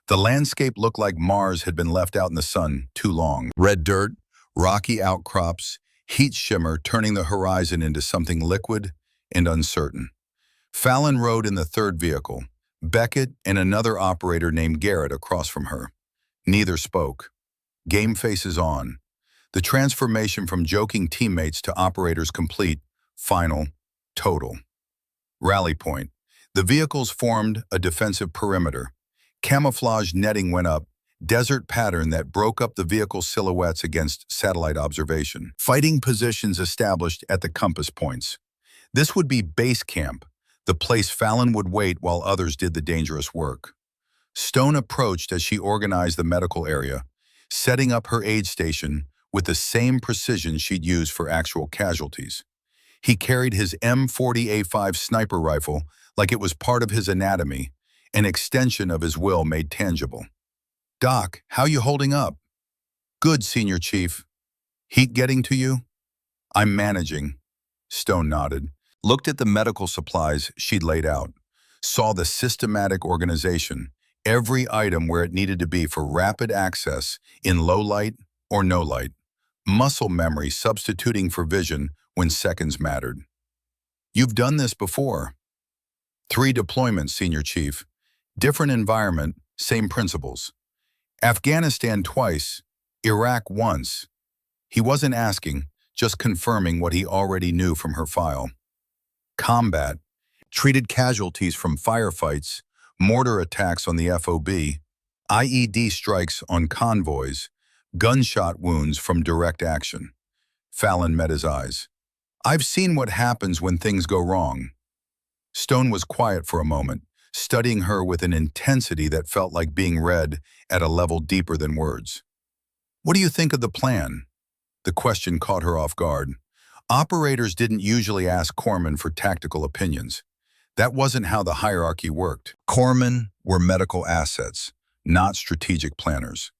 The landscape looked like Mars had been left out in the sun too long. Red dirt, rocky outcrops, heat shimmer turning the horizon into something liquid and uncertain. Fallon rode in the third vehicle, Beckett and another operator named Garrett across from her. Neither spoke. Game faces on. The transformation from joking teammates to operators complete, final, total. Rally point. The vehicles formed a defensive perimeter. Camouflage netting went up, desert pattern that broke up the vehicle silhouettes against satellite observation. Fighting positions established at the compass points. This would be base camp, the place Fallon would wait while others did the dangerous work. Stone approached as she organized the medical area, setting up her aid station with the same precision she'd used for actual casualties. He carried his M40A5 sniper rifle like it was part of his anatomy, an extension of his will made tangible. "Doc, how you holding up?" Good, Senior Chief. Heat getting to you? I'm managing. Stone nodded, looked at the medical supplies she'd laid out, saw the systematic organization, every item where it needed to be for rapid access in low light or no light, muscle memory substituting for vision when seconds mattered. You've done this before. 3 deployments, Senior Chief. Different environment, same principles. Afghanistan twice, Iraq once. He wasn't asking, just confirming what he already knew from her file. Combat, treated casualties from firefights, mortar attacks on the FOB, IED strikes on convoys, gunshot wounds from direct action. Fallon met his eyes. I've seen what happens when things go wrong. Stone was quiet for a moment, studying her with an intensity that felt like being read at a level deeper than words. What do you think of the plan? The question caught her off guard. Operators didn't usually ask corpsmen for tactical opinions. That wasn't how the hierarchy worked. Corpsmen were medical assets, not strategic planners.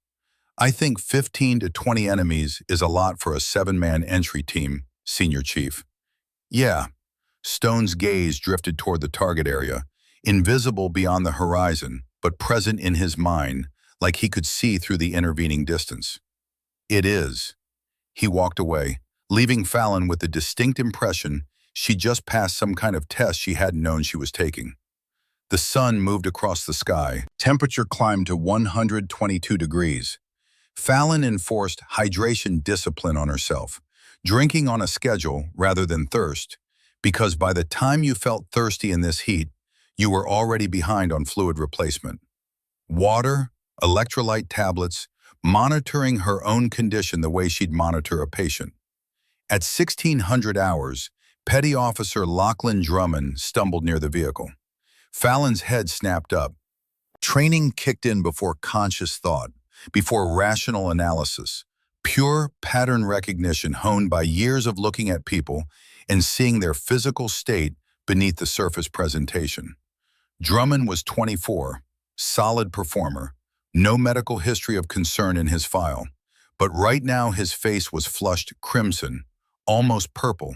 I think 15 to 20 enemies is a lot for a 7-man entry team, Senior Chief. Yeah. Stone's gaze drifted toward the target area, invisible beyond the horizon, but present in his mind, like he could see through the intervening distance. It is. He walked away, leaving Fallon with the distinct impression she just passed some kind of test she hadn't known she was taking. The sun moved across the sky. Temperature climbed to 122 degrees. Fallon enforced hydration discipline on herself, drinking on a schedule rather than thirst, because by the time you felt thirsty in this heat, you were already behind on fluid replacement. Water, electrolyte tablets, monitoring her own condition the way she'd monitor a patient. At 1600 hours, Petty Officer Lachlan Drummond stumbled near the vehicle. Fallon's head snapped up. Training kicked in before conscious thought, before rational analysis, pure pattern recognition honed by years of looking at people and seeing their physical state beneath the surface presentation. Drummond was 24, solid performer, no medical history of concern in his file, but right now his face was flushed crimson, almost purple.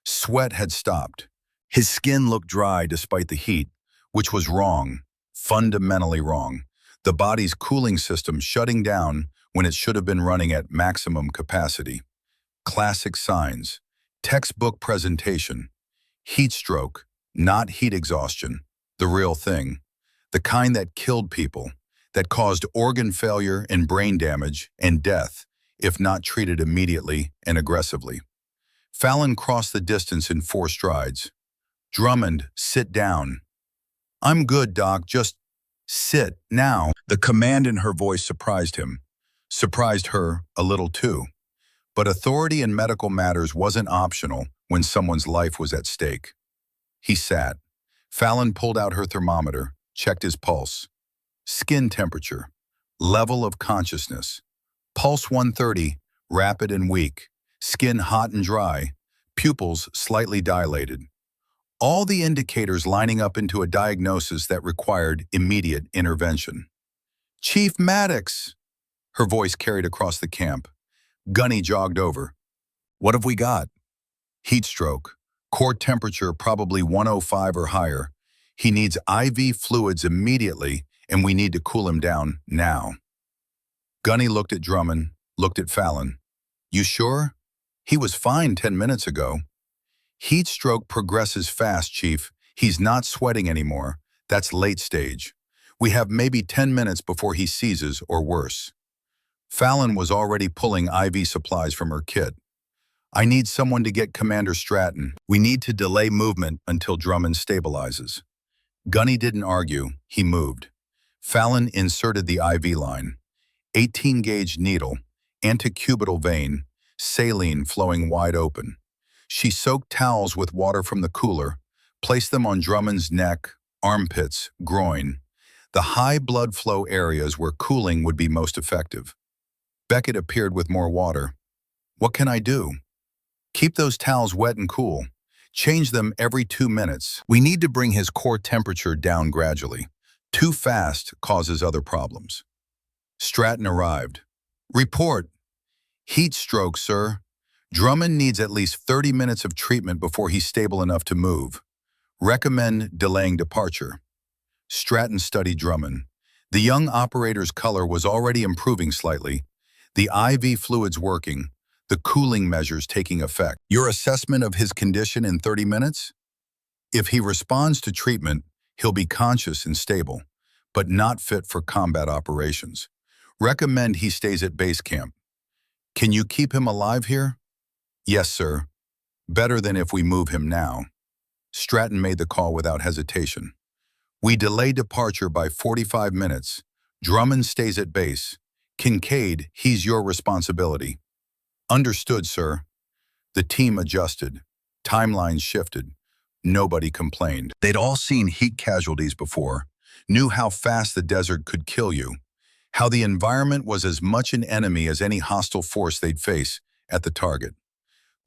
Sweat had stopped. His skin looked dry despite the heat, which was wrong, fundamentally wrong. The body's cooling system shutting down when it should have been running at maximum capacity. Classic signs. Textbook presentation. Heat stroke, not heat exhaustion. The real thing. The kind that killed people, that caused organ failure and brain damage and death, if not treated immediately and aggressively. Fallon crossed the distance in 4 strides. Drummond, sit down. I'm good, Doc, just sit, now. The command in her voice surprised him. Surprised her a little too. But authority in medical matters wasn't optional when someone's life was at stake. He sat. Fallon pulled out her thermometer, checked his pulse. Skin temperature, level of consciousness. Pulse 130, rapid and weak. Skin hot and dry, pupils slightly dilated. All the indicators lining up into a diagnosis that required immediate intervention. Chief Maddox, her voice carried across the camp. Gunny jogged over. What have we got? Heat stroke. Core temperature probably 105 or higher. He needs IV fluids immediately, and we need to cool him down now. Gunny looked at Drummond, looked at Fallon. You sure? He was fine 10 minutes ago. Heat stroke progresses fast, Chief. He's not sweating anymore. That's late stage. We have maybe 10 minutes before he seizes or worse. Fallon was already pulling IV supplies from her kit. I need someone to get Commander Stratton. We need to delay movement until Drummond stabilizes. Gunny didn't argue. He moved. Fallon inserted the IV line. 18-gauge needle, antecubital vein, saline flowing wide open. She soaked towels with water from the cooler, placed them on Drummond's neck, armpits, groin, the high blood flow areas where cooling would be most effective. Beckett appeared with more water. What can I do? Keep those towels wet and cool. Change them every 2 minutes. We need to bring his core temperature down gradually. Too fast causes other problems. Stratton arrived. Report, Heat stroke, sir. Drummond needs at least 30 minutes of treatment before he's stable enough to move. Recommend delaying departure. Stratton studied Drummond. The young operator's color was already improving slightly, the IV fluids working, the cooling measures taking effect. Your assessment of his condition in 30 minutes? If he responds to treatment, he'll be conscious and stable, but not fit for combat operations. Recommend he stays at base camp. Can you keep him alive here? Yes, sir. Better than if we move him now. Stratton made the call without hesitation. We delay departure by 45 minutes. Drummond stays at base. Kincaid, he's your responsibility. Understood, sir. The team adjusted. Timelines shifted. Nobody complained. They'd all seen heat casualties before, knew how fast the desert could kill you, how the environment was as much an enemy as any hostile force they'd face at the target.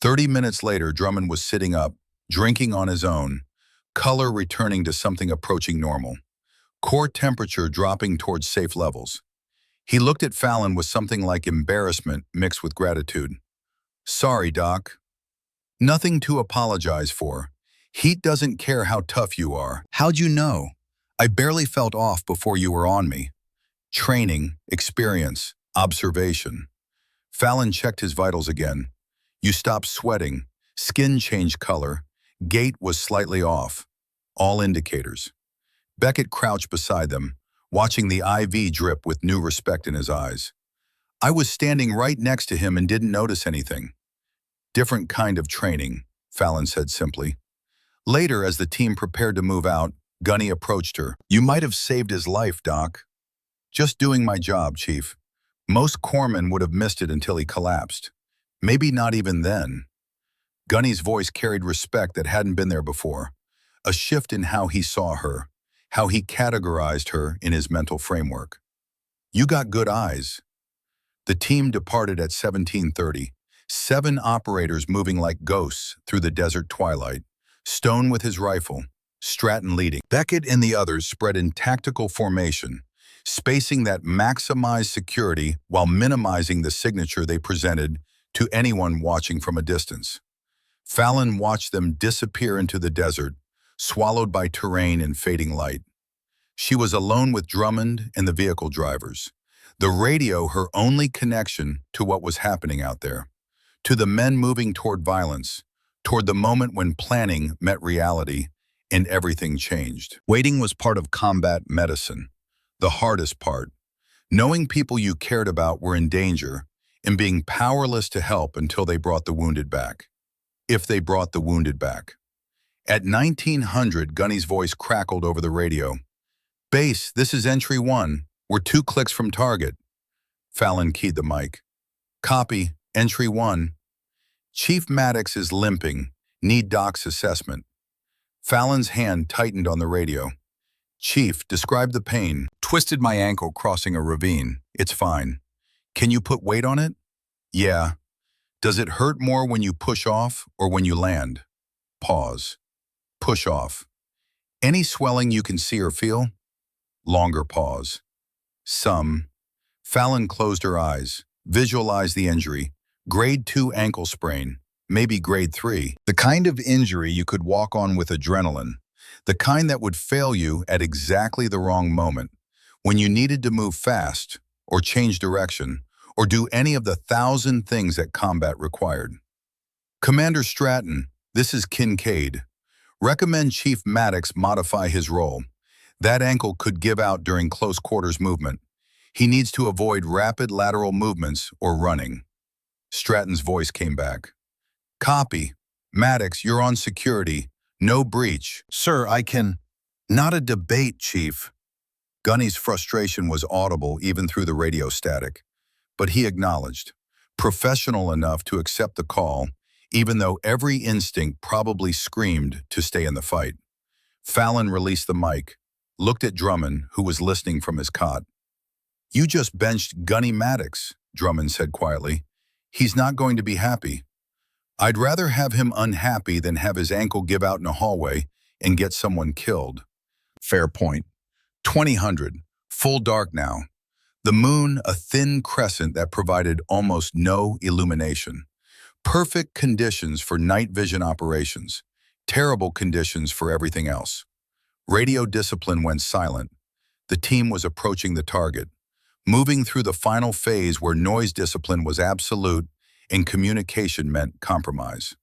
30 minutes later, Drummond was sitting up, drinking on his own, color returning to something approaching normal, core temperature dropping towards safe levels. He looked at Fallon with something like embarrassment mixed with gratitude. Sorry, Doc. Nothing to apologize for. Heat doesn't care how tough you are. How'd you know? I barely felt off before you were on me. Training, experience, observation. Fallon checked his vitals again. You stopped sweating, skin changed color, gait was slightly off. All indicators. Beckett crouched beside them, watching the IV drip with new respect in his eyes. I was standing right next to him and didn't notice anything. Different kind of training, Fallon said simply. Later, as the team prepared to move out, Gunny approached her. You might have saved his life, Doc. Just doing my job, Chief. Most corpsmen would have missed it until he collapsed. Maybe not even then. Gunny's voice carried respect that hadn't been there before. A shift in how he saw her, how he categorized her in his mental framework. You got good eyes. The team departed at 17:30, 7 operators moving like ghosts through the desert twilight, Stone with his rifle, Stratton leading. Beckett and the others spread in tactical formation, spacing that maximized security while minimizing the signature they presented to anyone watching from a distance. Fallon watched them disappear into the desert, swallowed by terrain and fading light. She was alone with Drummond and the vehicle drivers, the radio her only connection to what was happening out there, to the men moving toward violence, toward the moment when planning met reality and everything changed. Waiting was part of combat medicine, the hardest part, knowing people you cared about were in danger and being powerless to help until they brought the wounded back. If they brought the wounded back. At 1900, Gunny's voice crackled over the radio. Base, this is entry 1. We're 2 clicks from target. Fallon keyed the mic. Copy, entry 1. Chief Maddox is limping. Need Doc's assessment. Fallon's hand tightened on the radio. Chief, describe the pain. Twisted my ankle crossing a ravine. It's fine. Can you put weight on it? Yeah. Does it hurt more when you push off or when you land? Pause. Push off. Any swelling you can see or feel? Longer pause. Some. Fallon closed her eyes, visualized the injury. Grade 2 ankle sprain, maybe grade 3. The kind of injury you could walk on with adrenaline. The kind that would fail you at exactly the wrong moment, when you needed to move fast, or change direction, or do any of the 1,000 things that combat required. Commander Stratton, this is Kincaid. Recommend Chief Maddox modify his role. That ankle could give out during close quarters movement. He needs to avoid rapid lateral movements or running. Stratton's voice came back. Copy. Maddox, you're on security. No breach. Sir, I can... Not a debate, Chief. Gunny's frustration was audible even through the radio static. But he acknowledged, professional enough to accept the call, even though every instinct probably screamed to stay in the fight. Fallon released the mic, looked at Drummond, who was listening from his cot. You just benched Gunny Maddox, Drummond said quietly. He's not going to be happy. I'd rather have him unhappy than have his ankle give out in a hallway and get someone killed. Fair point. 2000, full dark now. The moon, a thin crescent that provided almost no illumination. Perfect conditions for night vision operations. Terrible conditions for everything else. Radio discipline went silent. The team was approaching the target, moving through the final phase where noise discipline was absolute and communication meant compromise.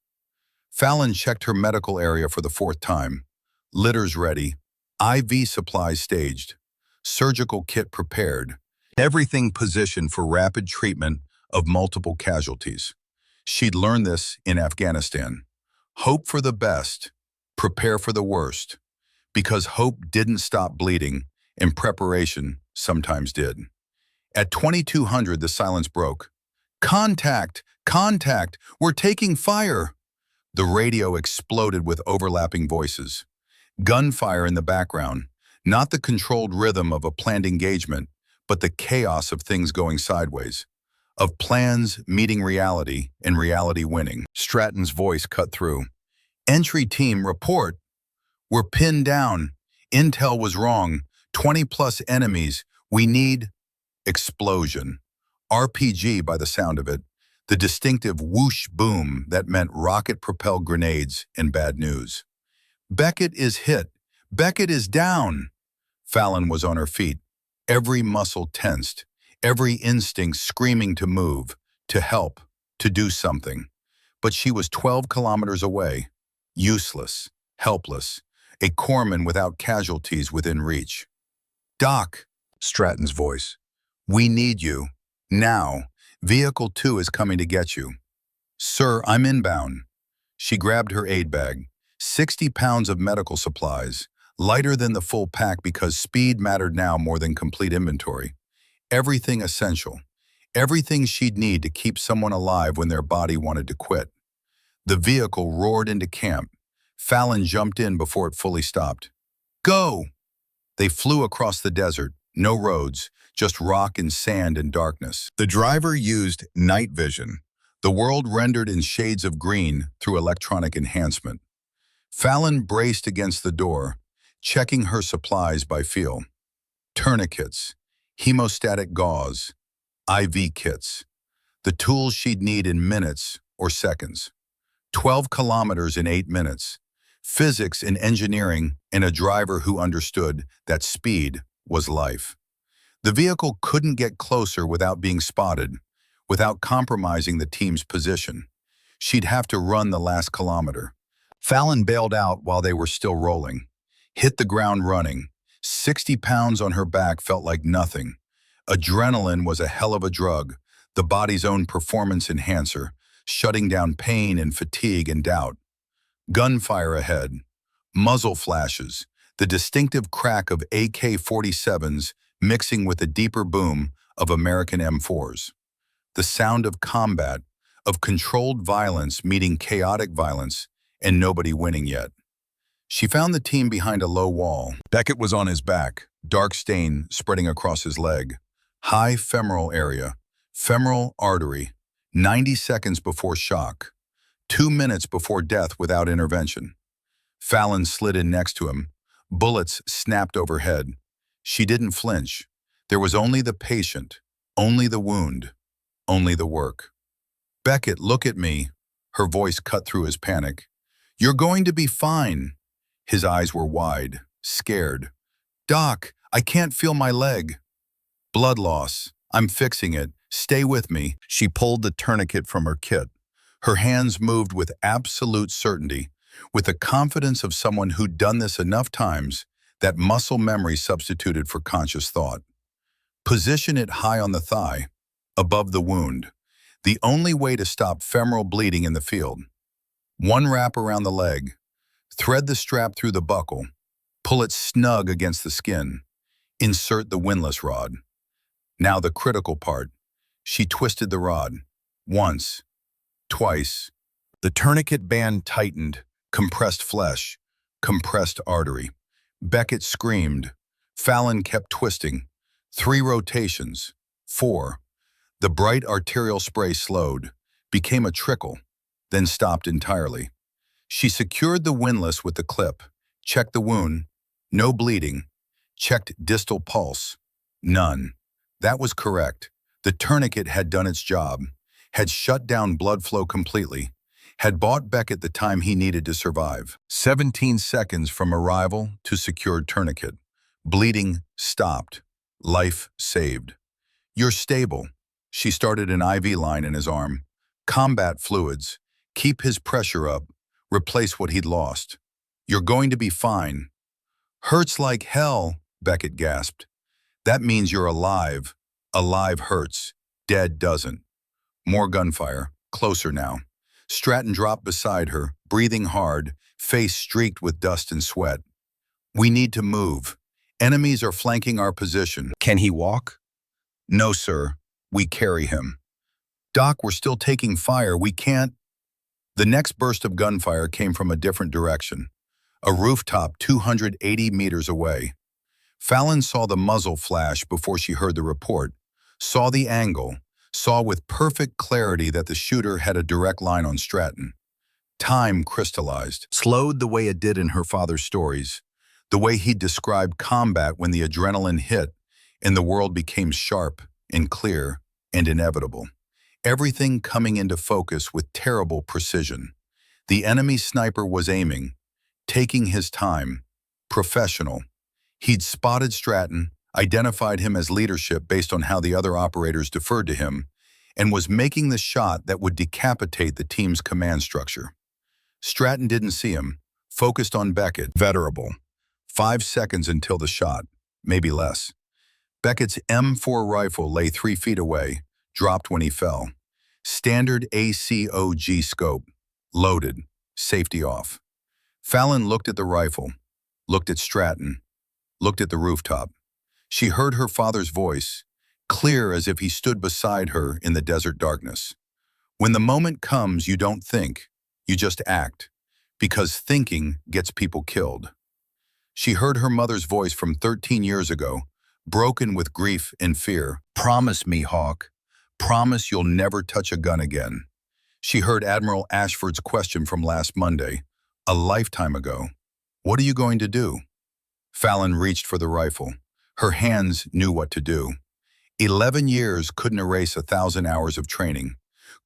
Fallon checked her medical area for the fourth time. Litters ready, IV supplies staged, surgical kit prepared, everything positioned for rapid treatment of multiple casualties. She'd learned this in Afghanistan. Hope for the best, prepare for the worst, because hope didn't stop bleeding and preparation sometimes did. At 2200, the silence broke. Contact! Contact! We're taking fire! The radio exploded with overlapping voices. Gunfire in the background, not the controlled rhythm of a planned engagement, but the chaos of things going sideways, of plans meeting reality and reality winning. Stratton's voice cut through. Entry team, report. We're pinned down. Intel was wrong. 20+ enemies. We need... Explosion. RPG by the sound of it. The distinctive whoosh boom that meant rocket-propelled grenades and bad news. Beckett is hit. Beckett is down. Fallon was on her feet, every muscle tensed, every instinct screaming to move, to help, to do something. But she was 12 kilometers away, useless, helpless, a corpsman without casualties within reach. Doc, Stratton's voice. We need you. Now. Vehicle 2 is coming to get you. Sir, I'm inbound. She grabbed her aid bag. 60 pounds of medical supplies, lighter than the full pack because speed mattered now more than complete inventory. Everything essential. Everything she'd need to keep someone alive when their body wanted to quit. The vehicle roared into camp. Fallon jumped in before it fully stopped. Go! They flew across the desert, no roads, just rock and sand and darkness. The driver used night vision, the world rendered in shades of green through electronic enhancement. Fallon braced against the door, checking her supplies by feel. Tourniquets, hemostatic gauze, IV kits, the tools she'd need in minutes or seconds. 12 kilometers in 8 minutes. Physics and engineering and a driver who understood that speed was life. The vehicle couldn't get closer without being spotted, without compromising the team's position. She'd have to run the last kilometer. Fallon bailed out while they were still rolling. Hit the ground running. 60 pounds on her back felt like nothing. Adrenaline was a hell of a drug, the body's own performance enhancer, shutting down pain and fatigue and doubt. Gunfire ahead. Muzzle flashes. The distinctive crack of AK-47s mixing with the deeper boom of American M4s. The sound of combat, of controlled violence meeting chaotic violence, and nobody winning yet. She found the team behind a low wall. Beckett was on his back, dark stain spreading across his leg. High femoral area, femoral artery, 90 seconds before shock, 2 minutes before death without intervention. Fallon slid in next to him. Bullets snapped overhead. She didn't flinch. There was only the patient, only the wound, only the work. Beckett, look at me. Her voice cut through his panic. You're going to be fine. His eyes were wide, scared. Doc, I can't feel my leg. Blood loss. I'm fixing it. Stay with me. She pulled the tourniquet from her kit. Her hands moved with absolute certainty, with the confidence of someone who'd done this enough times that muscle memory substituted for conscious thought. Position it high on the thigh, above the wound. The only way to stop femoral bleeding in the field. One wrap around the leg. Thread the strap through the buckle. Pull it snug against the skin. Insert the windlass rod. Now the critical part. She twisted the rod. Once. Twice. The tourniquet band tightened. Compressed flesh. Compressed artery. Beckett screamed. Fallon kept twisting. 3 rotations. 4. The bright arterial spray slowed, became a trickle, then stopped entirely. She secured the windlass with the clip, checked the wound, no bleeding, checked distal pulse, none. That was correct. The tourniquet had done its job, had shut down blood flow completely, had bought Beckett the time he needed to survive. 17 seconds from arrival to secured tourniquet. Bleeding stopped. Life saved. You're stable. She started an IV line in his arm. Combat fluids. Keep his pressure up. Replace what he'd lost. You're going to be fine. Hurts like hell, Beckett gasped. That means you're alive. Alive hurts. Dead doesn't. More gunfire. Closer now. Stratton dropped beside her, breathing hard, face streaked with dust and sweat. We need to move. Enemies are flanking our position. Can he walk? No, sir. We carry him. Doc, we're still taking fire. We can't. The next burst of gunfire came from a different direction. A rooftop 280 meters away. Fallon saw the muzzle flash before she heard the report, saw the angle, saw with perfect clarity that the shooter had a direct line on Stratton. Time crystallized, slowed the way it did in her father's stories, the way he'd described combat when the adrenaline hit and the world became sharp and clear and inevitable. Everything coming into focus with terrible precision. The enemy sniper was aiming, taking his time, professional. He'd spotted Stratton, identified him as leadership based on how the other operators deferred to him, and was making the shot that would decapitate the team's command structure. Stratton didn't see him, focused on Beckett, venerable. 5 seconds until the shot, maybe less. Beckett's M4 rifle lay 3 feet away, dropped when he fell. Standard ACOG scope, loaded, safety off. Fallon looked at the rifle, looked at Stratton, looked at the rooftop. She heard her father's voice, clear as if he stood beside her in the desert darkness. When the moment comes, you don't think, you just act, because thinking gets people killed. She heard her mother's voice from 13 years ago, broken with grief and fear. Promise me, Hawk. Promise you'll never touch a gun again. She heard Admiral Ashford's question from last Monday, a lifetime ago. What are you going to do? Fallon reached for the rifle. Her hands knew what to do. 11 years couldn't erase 1,000 hours of training.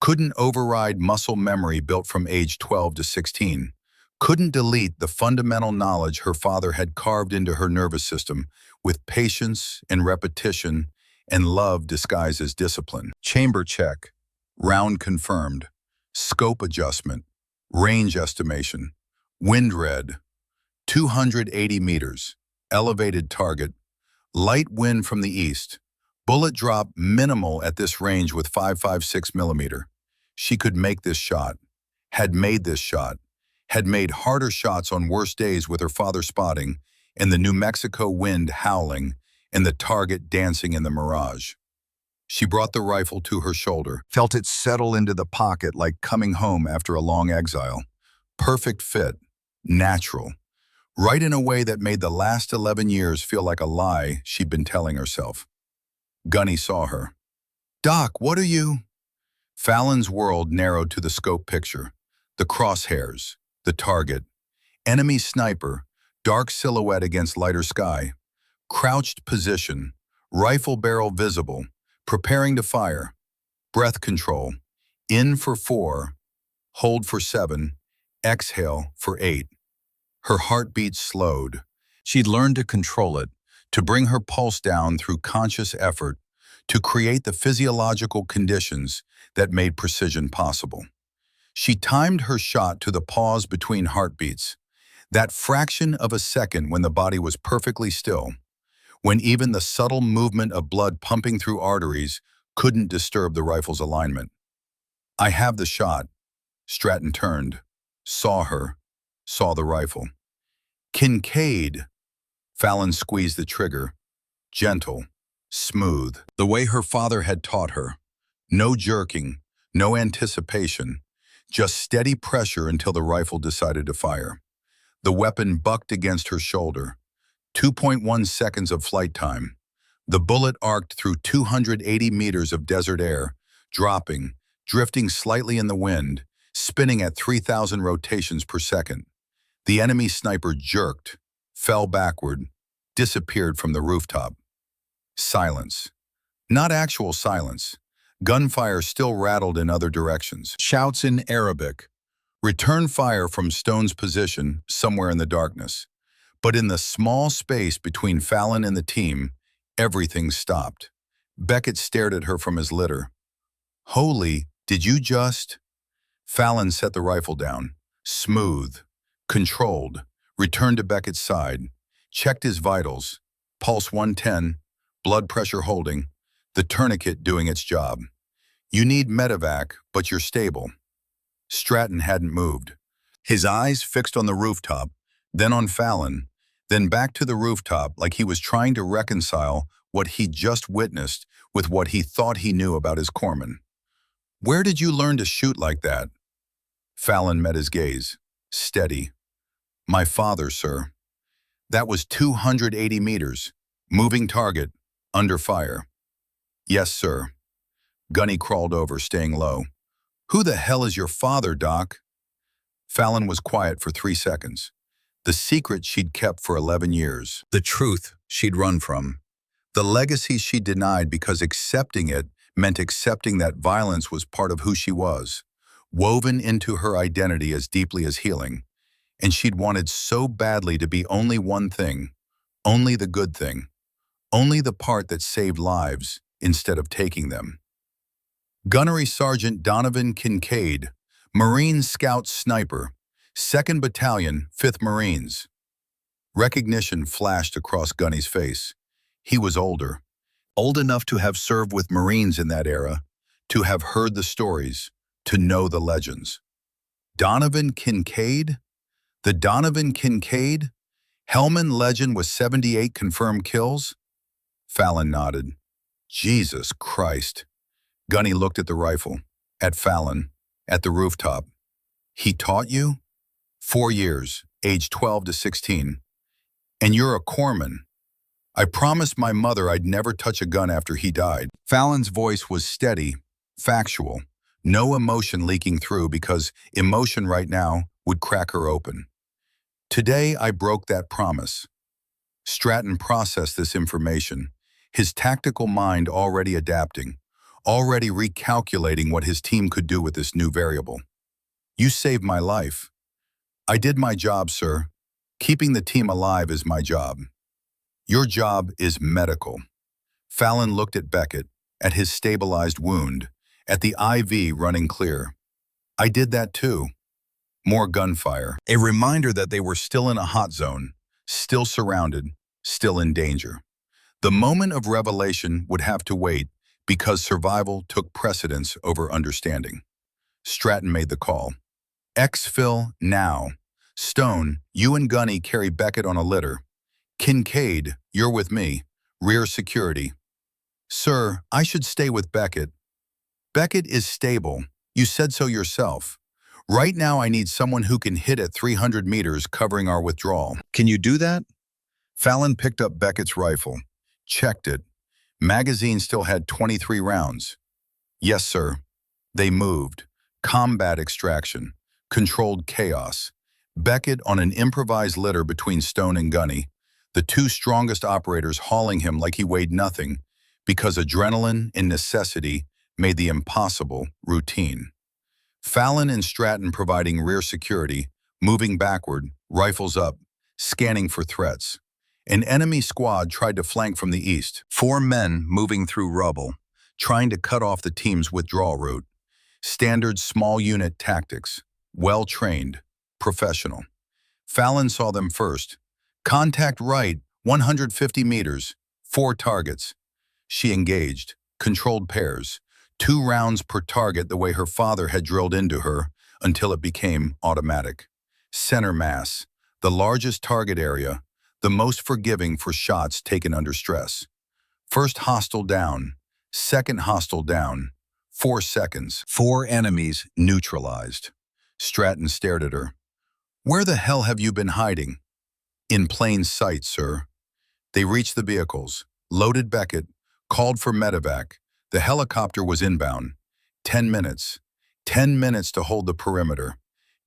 Couldn't override muscle memory built from age 12 to 16. Couldn't delete the fundamental knowledge her father had carved into her nervous system with patience and repetition and love disguised as discipline. Chamber check. Round confirmed. Scope adjustment. Range estimation. Wind read. 280 meters. Elevated target. Light wind from the east. Bullet drop minimal at this range with 5.56 millimeter. She could make this shot. Had made this shot. Had made harder shots on worse days with her father spotting and the New Mexico wind howling and the target dancing in the mirage. She brought the rifle to her shoulder, felt it settle into the pocket like coming home after a long exile. Perfect fit, natural, right in a way that made the last 11 years feel like a lie she'd been telling herself. Gunny saw her. Doc, what are you? Fallon's world narrowed to the scope picture, the crosshairs, the target, enemy sniper, dark silhouette against lighter sky, crouched position, rifle barrel visible, preparing to fire, breath control, in for 4, hold for 7, exhale for 8. Her heartbeat slowed. She'd learned to control it, to bring her pulse down through conscious effort, to create the physiological conditions that made precision possible. She timed her shot to the pause between heartbeats, that fraction of a second when the body was perfectly still, when even the subtle movement of blood pumping through arteries couldn't disturb the rifle's alignment. I have the shot. Stratton turned, saw her, saw the rifle. Kincaid. Fallon squeezed the trigger, gentle, smooth, the way her father had taught her. No jerking, no anticipation, just steady pressure until the rifle decided to fire. The weapon bucked against her shoulder. 2.1 seconds of flight time. The bullet arced through 280 meters of desert air, dropping, drifting slightly in the wind, spinning at 3,000 rotations per second. The enemy sniper jerked, fell backward, disappeared from the rooftop. Silence. Not actual silence. Gunfire still rattled in other directions. Shouts in Arabic. Return fire from Stone's position somewhere in the darkness. But in the small space between Fallon and the team, everything stopped. Beckett stared at her from his litter. Holy, did you just? Fallon set the rifle down. Smooth, controlled, returned to Beckett's side, checked his vitals, pulse 110, blood pressure holding, the tourniquet doing its job. You need medevac, but you're stable. Stratton hadn't moved. His eyes fixed on the rooftop, then on Fallon, then back to the rooftop like he was trying to reconcile what he'd just witnessed with what he thought he knew about his corpsman. Where did you learn to shoot like that? Fallon met his gaze. Steady. My father, sir. That was 280 meters. Moving target. Under fire. Yes, sir. Gunny crawled over, staying low. Who the hell is your father, Doc? Fallon was quiet for 3 seconds. The secret she'd kept for 11 years. The truth she'd run from. The legacy she denied because accepting it meant accepting that violence was part of who she was, woven into her identity as deeply as healing. And she'd wanted so badly to be only one thing, only the good thing, only the part that saved lives instead of taking them. Gunnery Sergeant Donovan Kincaid, Marine Scout Sniper, 2nd Battalion, 5th Marines. Recognition flashed across Gunny's face. He was older, old enough to have served with Marines in that era, to have heard the stories, to know the legends. Donovan Kincaid? The Donovan Kincaid? Helmand legend with 78 confirmed kills? Fallon nodded. Jesus Christ. Gunny looked at the rifle, at Fallon, at the rooftop. He taught you? 4 years, age 12 to 16. And you're a corpsman. I promised my mother I'd never touch a gun after he died. Fallon's voice was steady, factual, no emotion leaking through because emotion right now would crack her open. Today I broke that promise. Stratton processed this information, his tactical mind already adapting, already recalculating what his team could do with this new variable. You saved my life. I did my job, sir. Keeping the team alive is my job. Your job is medical. Fallon looked at Beckett, at his stabilized wound, at the IV running clear. I did that too. More gunfire. A reminder that they were still in a hot zone, still surrounded, still in danger. The moment of revelation would have to wait because survival took precedence over understanding. Stratton made the call. Exfil now. Stone, you and Gunny carry Beckett on a litter. Kincaid, you're with me. Rear security. Sir, I should stay with Beckett. Beckett is stable. You said so yourself. Right now I need someone who can hit at 300 meters covering our withdrawal. Can you do that? Fallon picked up Beckett's rifle. Checked it. Magazine still had 23 rounds. Yes, sir. They moved. Combat extraction. Controlled chaos. Beckett on an improvised litter between Stone and Gunny, the two strongest operators hauling him like he weighed nothing because adrenaline and necessity made the impossible routine. Fallon and Stratton providing rear security, moving backward, rifles up, scanning for threats. An enemy squad tried to flank from the east, 4 men moving through rubble, trying to cut off the team's withdrawal route. Standard small unit tactics, well-trained, professional. Fallon saw them first. Contact right, 150 meters, 4 targets. She engaged, controlled pairs, 2 rounds per target the way her father had drilled into her until it became automatic. Center mass, the largest target area, the most forgiving for shots taken under stress. First hostile down, second hostile down, 4 seconds, 4 enemies neutralized. Stratton stared at her. Where the hell have you been hiding? In plain sight, sir. They reached the vehicles, loaded Beckett, called for medevac. The helicopter was inbound. 10 minutes. 10 minutes to hold the perimeter.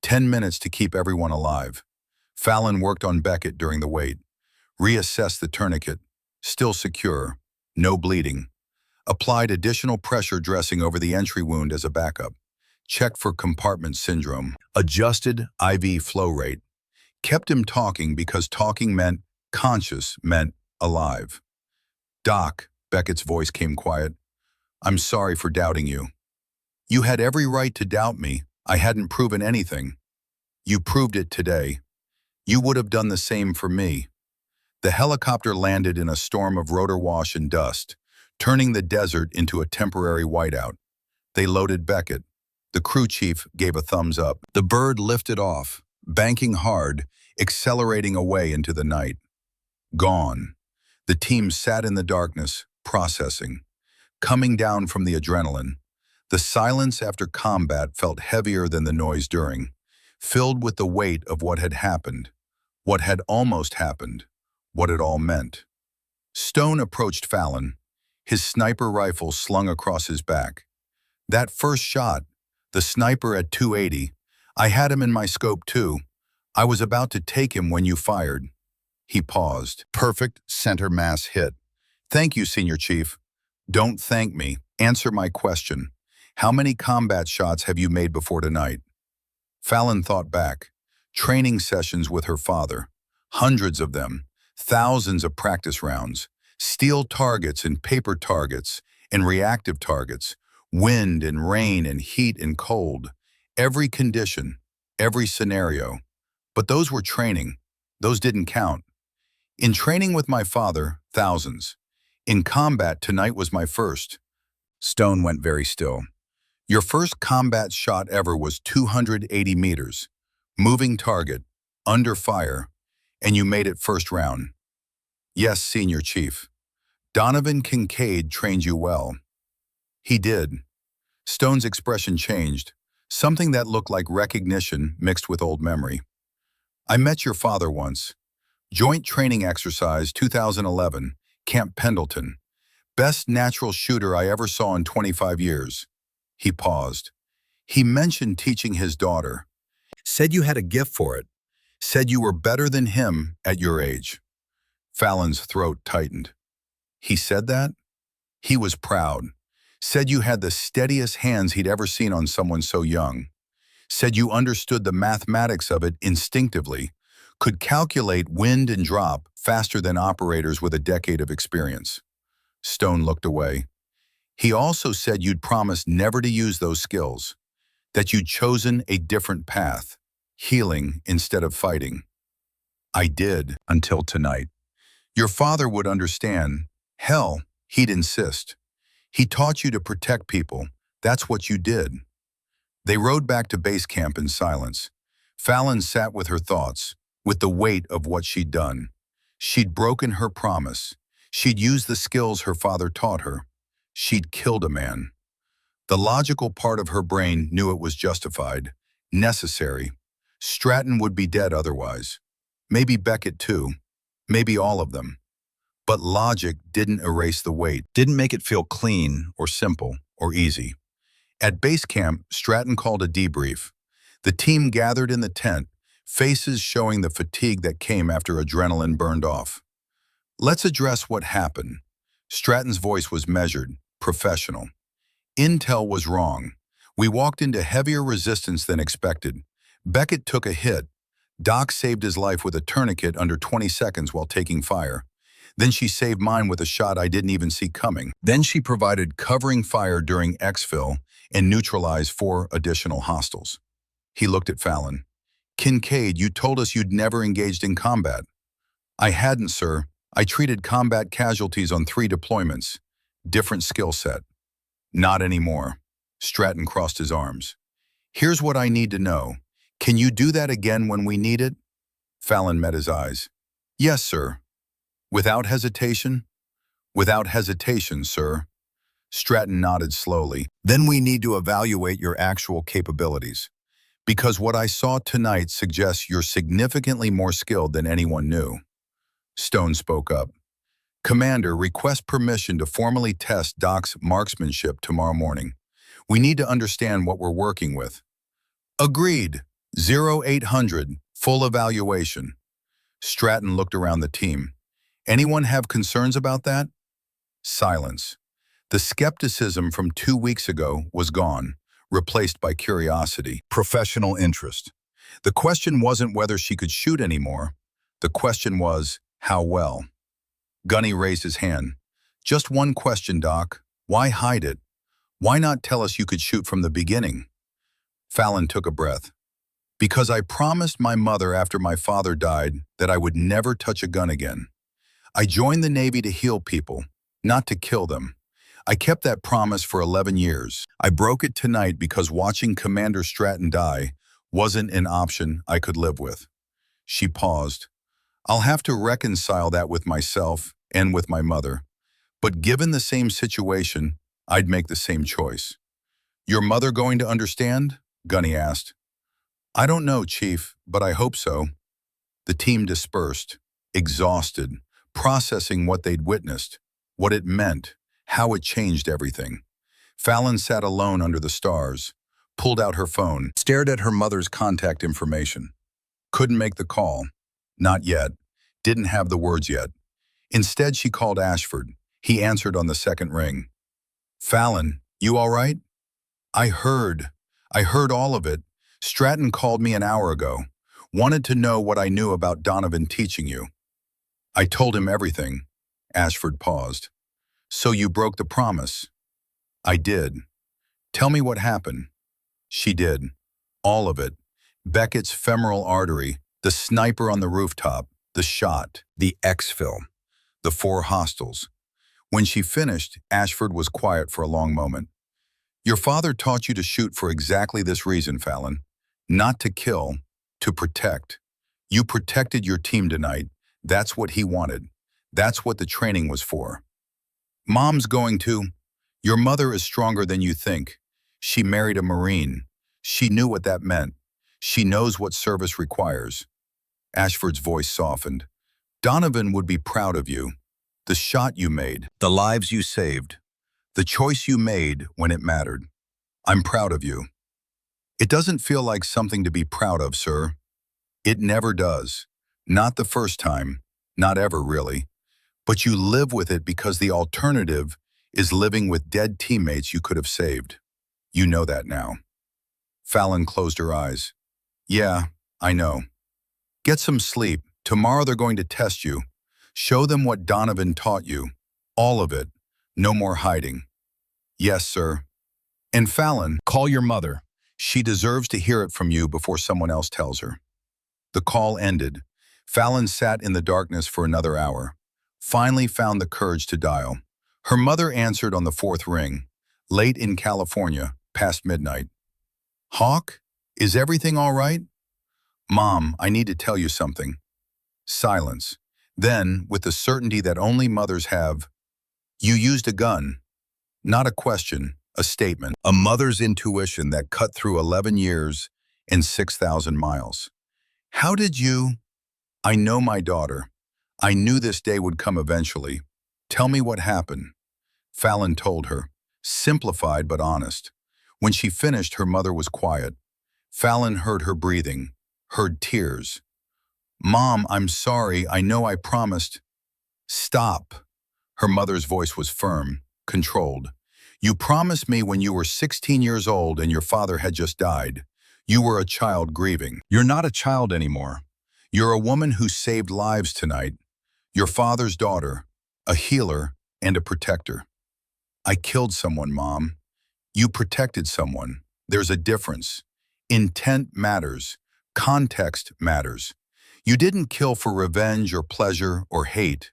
10 minutes to keep everyone alive. Fallon worked on Beckett during the wait. Reassessed the tourniquet. Still secure. No bleeding. Applied additional pressure dressing over the entry wound as a backup. Checked for compartment syndrome. Adjusted IV flow rate. Kept him talking because talking meant conscious, meant alive. Doc, Beckett's voice came quiet. I'm sorry for doubting you. You had every right to doubt me. I hadn't proven anything. You proved it today. You would have done the same for me. The helicopter landed in a storm of rotor wash and dust, turning the desert into a temporary whiteout. They loaded Beckett. The crew chief gave a thumbs up. The bird lifted off, banking hard, accelerating away into the night. Gone. The team sat in the darkness, processing. Coming down from the adrenaline, the silence after combat felt heavier than the noise during, filled with the weight of what had happened, what had almost happened, what it all meant. Stone approached Fallon, his sniper rifle slung across his back. That first shot, the sniper at 280, I had him in my scope too. I was about to take him when you fired. He paused. Perfect center mass hit. Thank you, Senior Chief. Don't thank me. Answer my question. How many combat shots have you made before tonight? Fallon thought back. Training sessions with her father. Hundreds of them. Thousands of practice rounds. Steel targets and paper targets and reactive targets. Wind and rain and heat and cold. Every condition. Every scenario. But those were training. Those didn't count. In training with my father, thousands. In combat, tonight was my first. Stone went very still. Your first combat shot ever was 280 meters. Moving target, under fire, and you made it first round. Yes, Senior Chief. Donovan Kincaid trained you well. He did. Stone's expression changed, something that looked like recognition mixed with old memory. I met your father once. Joint training exercise 2011, Camp Pendleton. Best natural shooter I ever saw in 25 years. He paused. He mentioned teaching his daughter. Said you had a gift for it. Said you were better than him at your age. Fallon's throat tightened. He said that? He was proud. Said you had the steadiest hands he'd ever seen on someone so young. Said you understood the mathematics of it instinctively, could calculate wind and drop faster than operators with a decade of experience. Stone looked away. He also said you'd promised never to use those skills, that you'd chosen a different path, healing instead of fighting. I did, until tonight. Your father would understand. Hell, he'd insist. He taught you to protect people. That's what you did. They rode back to base camp in silence. Fallon sat with her thoughts, with the weight of what she'd done. She'd broken her promise. She'd used the skills her father taught her. She'd killed a man. The logical part of her brain knew it was justified, necessary. Stratton would be dead otherwise. Maybe Beckett too. Maybe all of them. But logic didn't erase the weight, didn't make it feel clean or simple or easy. At base camp, Stratton called a debrief. The team gathered in the tent, faces showing the fatigue that came after adrenaline burned off. Let's address what happened. Stratton's voice was measured, professional. Intel was wrong. We walked into heavier resistance than expected. Beckett took a hit. Doc saved his life with a tourniquet under 20 seconds while taking fire. Then she saved mine with a shot I didn't even see coming. Then she provided covering fire during exfil and neutralized 4 additional hostiles. He looked at Fallon. Kincaid, you told us you'd never engaged in combat. I hadn't, sir. I treated combat casualties on 3 deployments. Different skill set. Not anymore. Stratton crossed his arms. Here's what I need to know. Can you do that again when we need it? Fallon met his eyes. Yes, sir. Without hesitation? Without hesitation, sir. Stratton nodded slowly. Then we need to evaluate your actual capabilities. Because what I saw tonight suggests you're significantly more skilled than anyone knew. Stone spoke up. Commander, request permission to formally test Doc's marksmanship tomorrow morning. We need to understand what we're working with. Agreed. 0800, full evaluation. Stratton looked around the team. Anyone have concerns about that? Silence. The skepticism from 2 weeks ago was gone, replaced by curiosity, professional interest. The question wasn't whether she could shoot anymore. The question was, how well? Gunny raised his hand. Just one question, Doc. Why hide it? Why not tell us you could shoot from the beginning? Fallon took a breath. Because I promised my mother after my father died that I would never touch a gun again. I joined the Navy to heal people, not to kill them. I kept that promise for 11 years. I broke it tonight because watching Commander Stratton die wasn't an option I could live with. She paused. I'll have to reconcile that with myself and with my mother. But given the same situation, I'd make the same choice. Your mother going to understand? Gunny asked. I don't know, Chief, but I hope so. The team dispersed, exhausted, processing what they'd witnessed, what it meant, how it changed everything. Fallon sat alone under the stars, pulled out her phone, stared at her mother's contact information. Couldn't make the call. Not yet. Didn't have the words yet. Instead, she called Ashford. He answered on the second ring. Fallon, you all right? I heard all of it. Stratton called me an hour ago. Wanted to know what I knew about Donovan teaching you. I told him everything. Ashford paused. So you broke the promise? I did. Tell me what happened. She did. All of it. Beckett's femoral artery, the sniper on the rooftop, the shot, the X-film, the 4 hostiles. When she finished, Ashford was quiet for a long moment. Your father taught you to shoot for exactly this reason, Fallon. Not to kill, to protect. You protected your team tonight. That's what he wanted. That's what the training was for. Mom's going to. Your mother is stronger than you think. She married a Marine. She knew what that meant. She knows what service requires. Ashford's voice softened. Donovan would be proud of you. The shot you made, the lives you saved, the choice you made when it mattered. I'm proud of you. It doesn't feel like something to be proud of, sir. It never does. Not the first time, not ever really. But you live with it because the alternative is living with dead teammates you could have saved. You know that now. Fallon closed her eyes. Yeah, I know. Get some sleep. Tomorrow they're going to test you. Show them what Donovan taught you. All of it. No more hiding. Yes, sir. And Fallon, call your mother. She deserves to hear it from you before someone else tells her. The call ended. Fallon sat in the darkness for another hour. Finally found the courage to dial. Her mother answered on the 4th ring. Late in California, past midnight. Hawk, is everything all right? Mom, I need to tell you something. Silence. Then, with the certainty that only mothers have, you used a gun. Not a question, a statement. A mother's intuition that cut through 11 years and 6,000 miles. How did you? I know my daughter. I knew this day would come eventually. Tell me what happened. Fallon told her, simplified but honest. When she finished, her mother was quiet. Fallon heard her breathing, heard tears. Mom, I'm sorry. I know I promised. Stop. Her mother's voice was firm, controlled. You promised me when you were 16 years old and your father had just died. You were a child grieving. You're not a child anymore. You're a woman who saved lives tonight. Your father's daughter, a healer and a protector. I killed someone, Mom. You protected someone. There's a difference. Intent matters. Context matters. You didn't kill for revenge or pleasure or hate.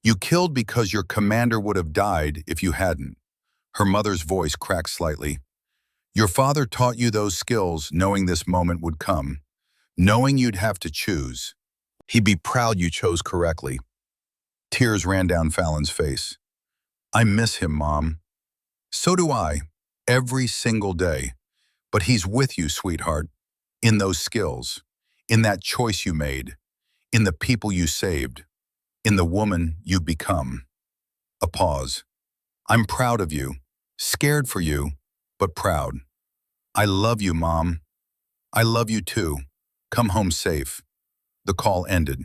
You killed because your commander would have died if you hadn't. Her mother's voice cracked slightly. Your father taught you those skills knowing this moment would come, knowing you'd have to choose. He'd be proud you chose correctly. Tears ran down Fallon's face. I miss him, Mom. So do I, every single day. But he's with you, sweetheart, in those skills, in that choice you made, in the people you saved, in the woman you've become. A pause. I'm proud of you, scared for you, but proud. I love you, Mom. I love you too. Come home safe. The call ended.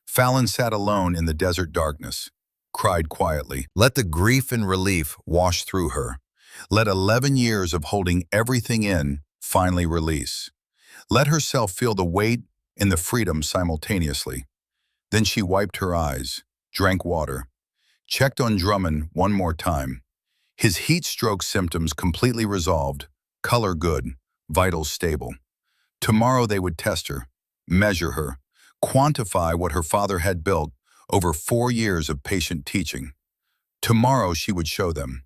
Fallon sat alone in the desert darkness. cried quietly. Let the grief and relief wash through her. Let 11 years of holding everything in finally release. Let herself feel the weight and the freedom simultaneously. Then she wiped her eyes, drank water, checked on Drummond one more time. His heat stroke symptoms completely resolved, color good, vitals stable. Tomorrow they would test her, measure her, quantify what her father had built over 4 years of patient teaching. Tomorrow she would show them,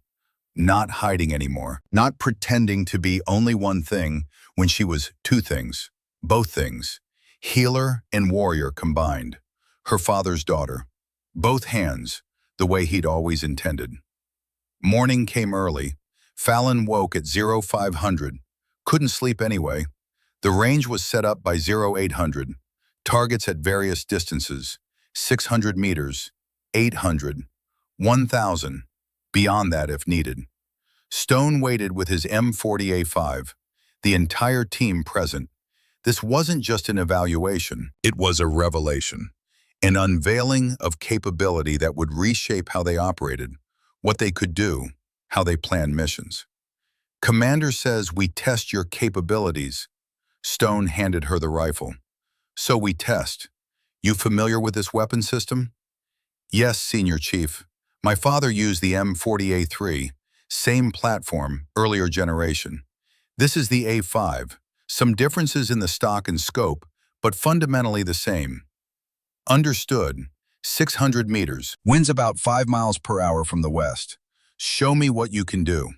not hiding anymore, not pretending to be only one thing when she was two things, both things, healer and warrior combined, her father's daughter, both hands, the way he'd always intended. Morning came early. Fallon woke at 0500, couldn't sleep anyway. The range was set up by 0800, targets at various distances, 600 meters, 800, 1,000, beyond that if needed. Stone waited with his M40A5, the entire team present. This wasn't just an evaluation, it was a revelation, an unveiling of capability that would reshape how they operated, what they could do, how they planned missions. Commander says we test your capabilities. Stone handed her the rifle. So we test. You familiar with this weapon system? Yes, Senior Chief. My father used the M40A3, same platform, earlier generation. This is the A5, some differences in the stock and scope, but fundamentally the same. Understood. 600 meters. Winds about 5 miles per hour from the west. Show me what you can do.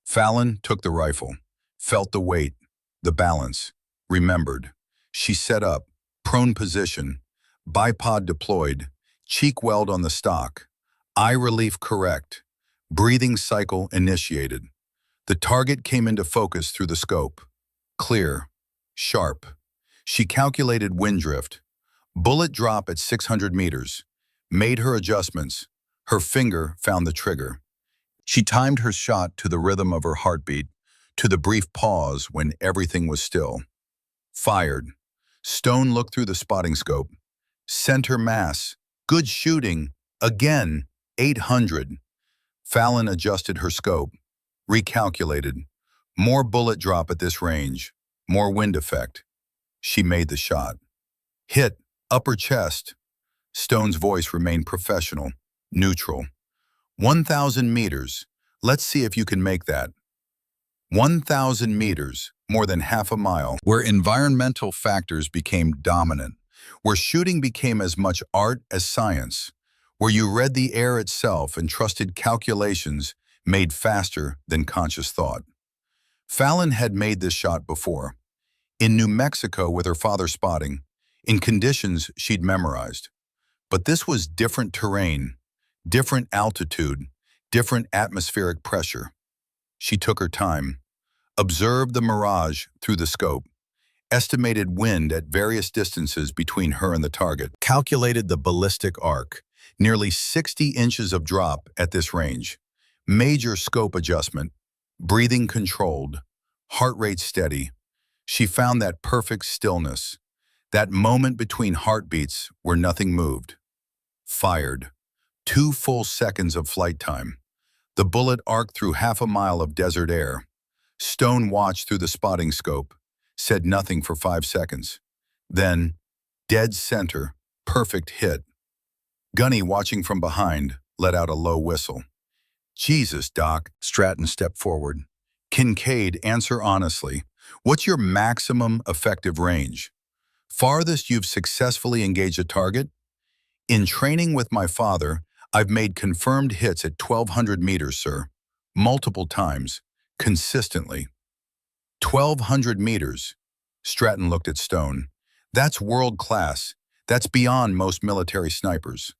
Fallon took the rifle, felt the weight, the balance, remembered. She set up, prone position, bipod deployed, cheek weld on the stock, eye relief correct, breathing cycle initiated. The target came into focus through the scope. Clear, sharp. She calculated wind drift. Bullet drop at 600 meters. Made her adjustments. Her finger found the trigger. She timed her shot to the rhythm of her heartbeat, to the brief pause when everything was still. Fired. Stone looked through the spotting scope. Center mass. Good shooting. Again. 800. Fallon adjusted her scope. Recalculated. More bullet drop at this range. More wind effect. She made the shot. Hit. Upper chest. Stone's voice remained professional, neutral. 1,000 meters. Let's see if you can make that. 1,000 meters, more than half a mile, where environmental factors became dominant, where shooting became as much art as science, where you read the air itself and trusted calculations made faster than conscious thought. Fallon had made this shot before, in New Mexico with her father spotting, in conditions she'd memorized. But this was different terrain, different altitude, different atmospheric pressure. She took her time, observed the mirage through the scope, estimated wind at various distances between her and the target, calculated the ballistic arc, nearly 60 inches of drop at this range, major scope adjustment, breathing controlled, heart rate steady. She found that perfect stillness, that moment between heartbeats where nothing moved. Fired. 2 full seconds of flight time. The bullet arced through half a mile of desert air. Stone watched through the spotting scope, said nothing for 5 seconds. Then, dead center, perfect hit. Gunny, watching from behind, let out a low whistle. Jesus, Doc. Stratton stepped forward. Kincaid, answer honestly. What's your maximum effective range? Farthest you've successfully engaged a target? In training with my father, I've made confirmed hits at 1,200 meters, sir. Multiple times. Consistently. 1,200 meters. Stratton looked at Stone. That's world class. That's beyond most military snipers.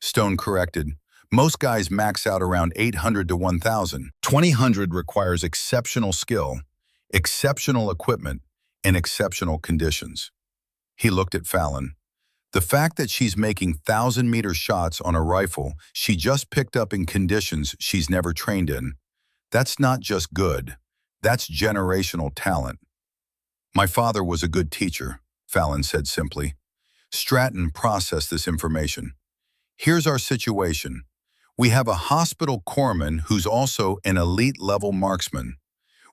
Stone corrected. Most guys max out around 800 to 1,000. 2,000 requires exceptional skill, exceptional equipment, and exceptional conditions. He looked at Fallon. The fact that she's making 1,000-meter shots on a rifle she just picked up in conditions she's never trained in, that's not just good, that's generational talent. My father was a good teacher, Fallon said simply. Stratton processed this information. Here's our situation. We have a hospital corpsman who's also an elite-level marksman.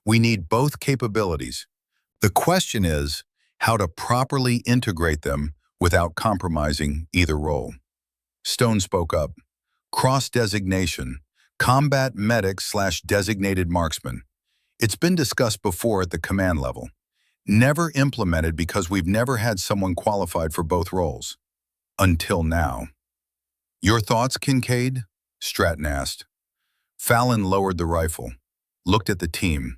We need both capabilities. The question is how to properly integrate them without compromising either role. Stone spoke up. Cross-designation, combat medic/designated marksman. It's been discussed before at the command level. Never implemented because we've never had someone qualified for both roles. Until now. Your thoughts, Kincaid? Stratton asked. Fallon lowered the rifle, looked at the team,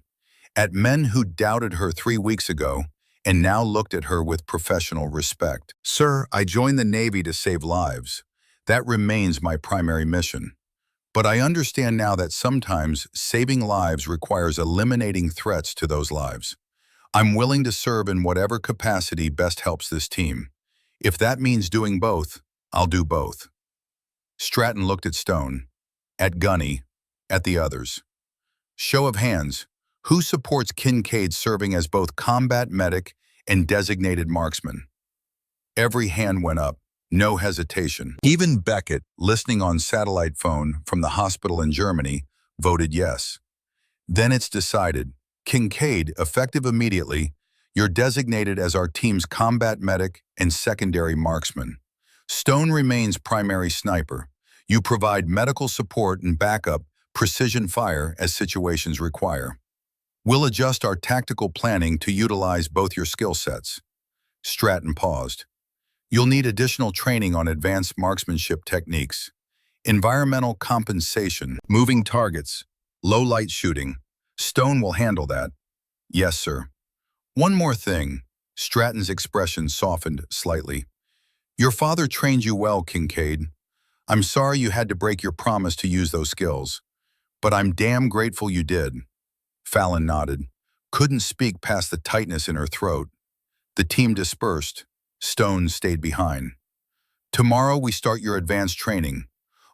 at men who doubted her 3 weeks ago, and now looked at her with professional respect. Sir, I joined the Navy to save lives. That remains my primary mission. But I understand now that sometimes saving lives requires eliminating threats to those lives. I'm willing to serve in whatever capacity best helps this team. If that means doing both, I'll do both. Stratton looked at Stone, at Gunny, at the others. Show of hands, who supports Kincaid serving as both combat medic and designated marksman? Every hand went up, no hesitation. Even Beckett, listening on satellite phone from the hospital in Germany, voted yes. Then it's decided. Kincaid, effective immediately, you're designated as our team's combat medic and secondary marksman. Stone remains primary sniper. You provide medical support and backup, precision fire as situations require. We'll adjust our tactical planning to utilize both your skill sets. Stratton paused. You'll need additional training on advanced marksmanship techniques, environmental compensation, moving targets, low light shooting. Stone will handle that. Yes, sir. One more thing. Stratton's expression softened slightly. Your father trained you well, Kincaid. I'm sorry you had to break your promise to use those skills, but I'm damn grateful you did. Fallon nodded, couldn't speak past the tightness in her throat. The team dispersed. Stone stayed behind. Tomorrow we start your advanced training.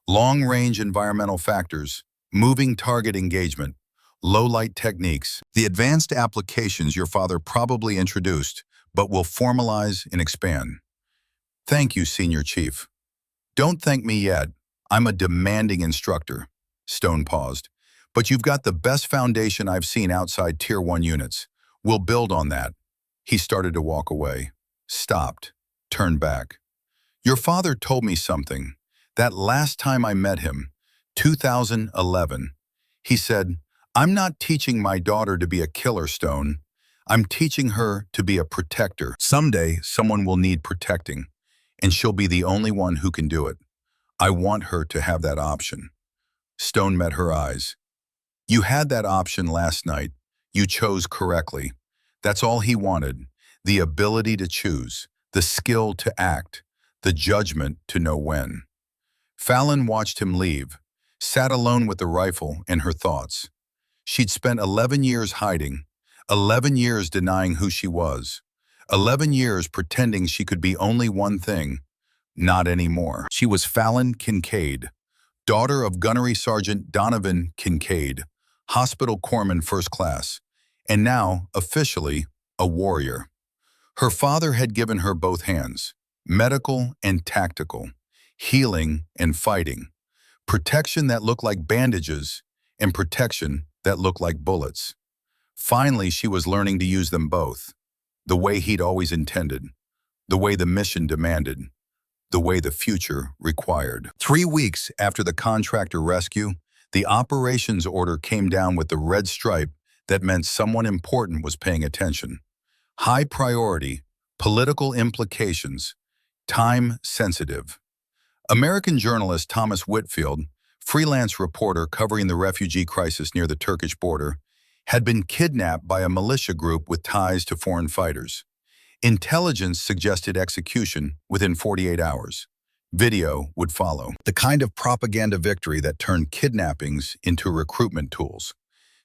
Long-range environmental factors, moving target engagement, low-light techniques, the advanced applications your father probably introduced, but will formalize and expand. Thank you, Senior Chief. Don't thank me yet. I'm a demanding instructor. Stone paused. But you've got the best foundation I've seen outside Tier 1 units. We'll build on that. He started to walk away. Stopped. Turned back. Your father told me something. That last time I met him, 2011, he said, I'm not teaching my daughter to be a killer, Stone. I'm teaching her to be a protector. Someday, someone will need protecting, and she'll be the only one who can do it. I want her to have that option. Stone met her eyes. You had that option last night. You chose correctly. That's all he wanted. The ability to choose, the skill to act, the judgment to know when. Fallon watched him leave, sat alone with the rifle and her thoughts. She'd spent 11 years hiding, 11 years denying who she was, 11 years pretending she could be only one thing, not anymore. She was Fallon Kincaid, daughter of Gunnery Sergeant Donovan Kincaid, hospital corpsman first class, and now, officially, a warrior. Her father had given her both hands, medical and tactical, healing and fighting, protection that looked like bandages and protection that looked like bullets. Finally, she was learning to use them both, the way he'd always intended, the way the mission demanded, the way the future required. 3 weeks after the contractor rescue, the operations order came down with the red stripe that meant someone important was paying attention. High priority, political implications, time sensitive. American journalist Thomas Whitfield, freelance reporter covering the refugee crisis near the Turkish border, had been kidnapped by a militia group with ties to foreign fighters. Intelligence suggested execution within 48 hours. Video would follow. The kind of propaganda victory that turned kidnappings into recruitment tools.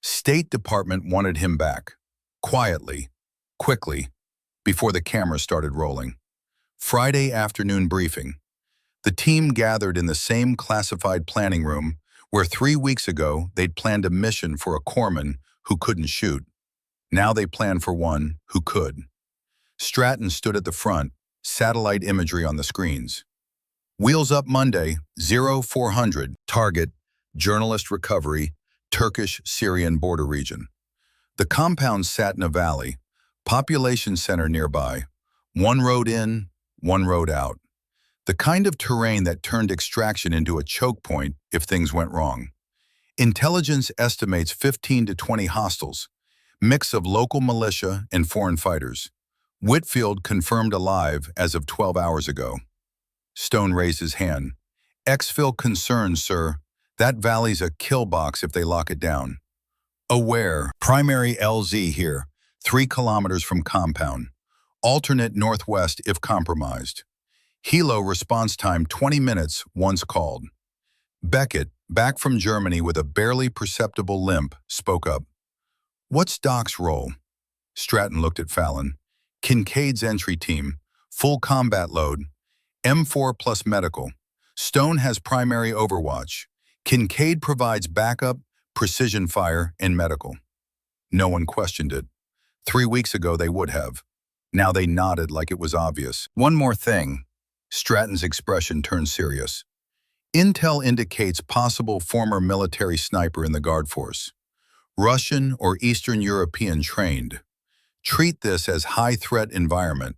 State Department wanted him back. Quietly, quickly, before the camera started rolling. Friday afternoon briefing. The team gathered in the same classified planning room where 3 weeks ago they'd planned a mission for a corpsman who couldn't shoot. Now they planned for one who could. Stratton stood at the front, satellite imagery on the screens. Wheels up Monday, 0400. Target, journalist recovery, Turkish-Syrian border region. The compound sat in a valley, population center nearby. One road in, one road out. The kind of terrain that turned extraction into a choke point if things went wrong. Intelligence estimates 15 to 20 hostiles, mix of local militia and foreign fighters. Whitfield confirmed alive as of 12 hours ago. Stone raised his hand. Exfil concerns, sir. That valley's a kill box if they lock it down. Aware. Primary LZ here, 3 kilometers from compound. Alternate northwest if compromised. Helo response time 20 minutes once called. Beckett, back from Germany with a barely perceptible limp, spoke up. What's Doc's role? Stratton looked at Fallon. Kincaid's entry team, full combat load, M4 plus medical. Stone has primary overwatch. Kincaid provides backup, precision fire, and medical. No one questioned it. 3 weeks ago they would have. Now they nodded like it was obvious. One more thing. Stratton's expression turned serious. Intel indicates possible former military sniper in the Guard Force. Russian or Eastern European trained. Treat this as high-threat environment.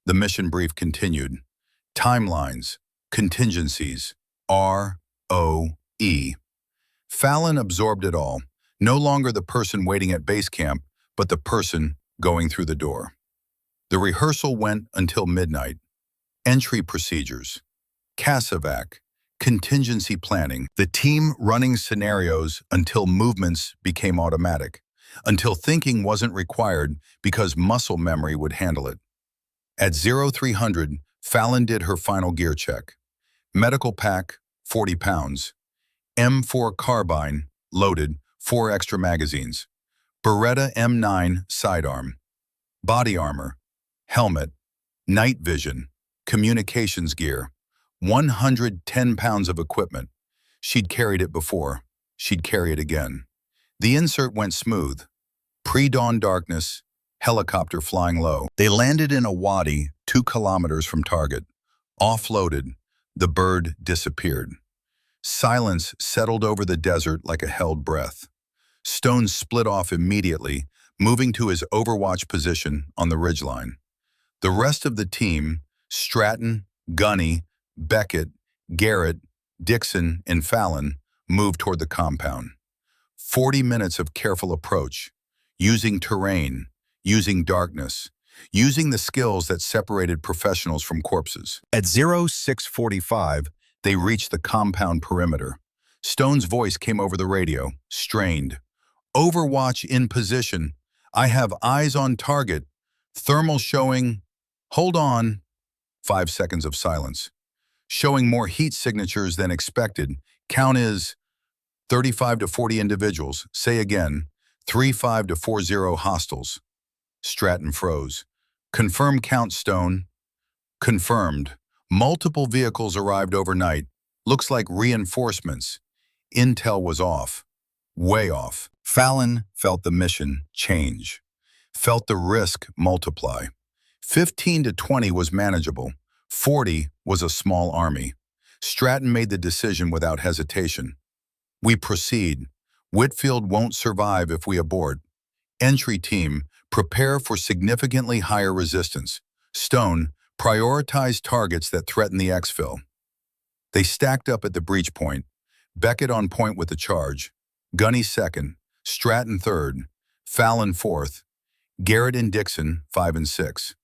The mission brief continued. Timelines, contingencies, ROE. Fallon absorbed it all, no longer the person waiting at base camp, but the person going through the door. The rehearsal went until midnight. Entry procedures, CASEVAC, contingency planning, the team running scenarios until movements became automatic, until thinking wasn't required because muscle memory would handle it. At 0300, Fallon did her final gear check. Medical pack, 40 pounds. M4 carbine, loaded, 4 extra magazines. Beretta M9 sidearm. Body armor, helmet, night vision, communications gear. 110 pounds of equipment. She'd carried it before. She'd carry it again. The insert went smooth. Pre-dawn darkness, helicopter flying low. They landed in a wadi 2 kilometers from target. Offloaded, the bird disappeared. Silence settled over the desert like a held breath. Stone split off immediately, moving to his overwatch position on the ridgeline. The rest of the team, Stratton, Gunny, Beckett, Garrett, Dixon, and Fallon, moved toward the compound. 40 minutes of careful approach, using terrain, using darkness, using the skills that separated professionals from corpses. At 0645, they reached the compound perimeter. Stone's voice came over the radio, strained. Overwatch in position. I have eyes on target. Thermal showing. Hold on. 5 seconds of silence. Showing more heat signatures than expected. Count is 35 to 40 individuals. Say again, 35 to 40 hostiles. Stratton froze. Confirm count, Stone. Confirmed. Multiple vehicles arrived overnight. Looks like reinforcements. Intel was off. Way off. Fallon felt the mission change. Felt the risk multiply. 15 to 20 was manageable. 40 was a small army. Stratton made the decision without hesitation. We proceed. Whitfield won't survive if we abort. Entry team, prepare for significantly higher resistance. Stone, prioritize targets that threaten the exfil. They stacked up at the breach point. Beckett on point with the charge. Gunny second. Stratton third. Fallon fourth. Garrett and Dixon 5 and 6.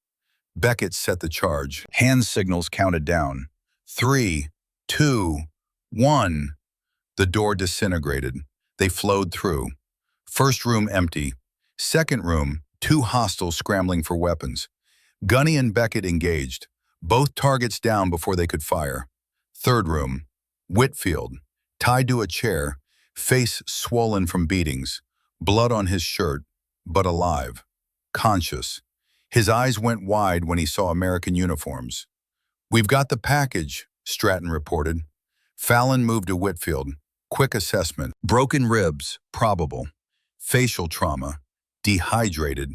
Beckett set the charge. Hand signals counted down. 3, 2, 1. The door disintegrated. They flowed through. First room empty. Second room, 2 hostiles scrambling for weapons. Gunny and Beckett engaged. Both targets down before they could fire. Third room, Whitfield, tied to a chair, face swollen from beatings, blood on his shirt, but alive, conscious. His eyes went wide when he saw American uniforms. We've got the package, Stratton reported. Fallon moved to Whitfield. Quick assessment. Broken ribs, probable. Facial trauma, dehydrated,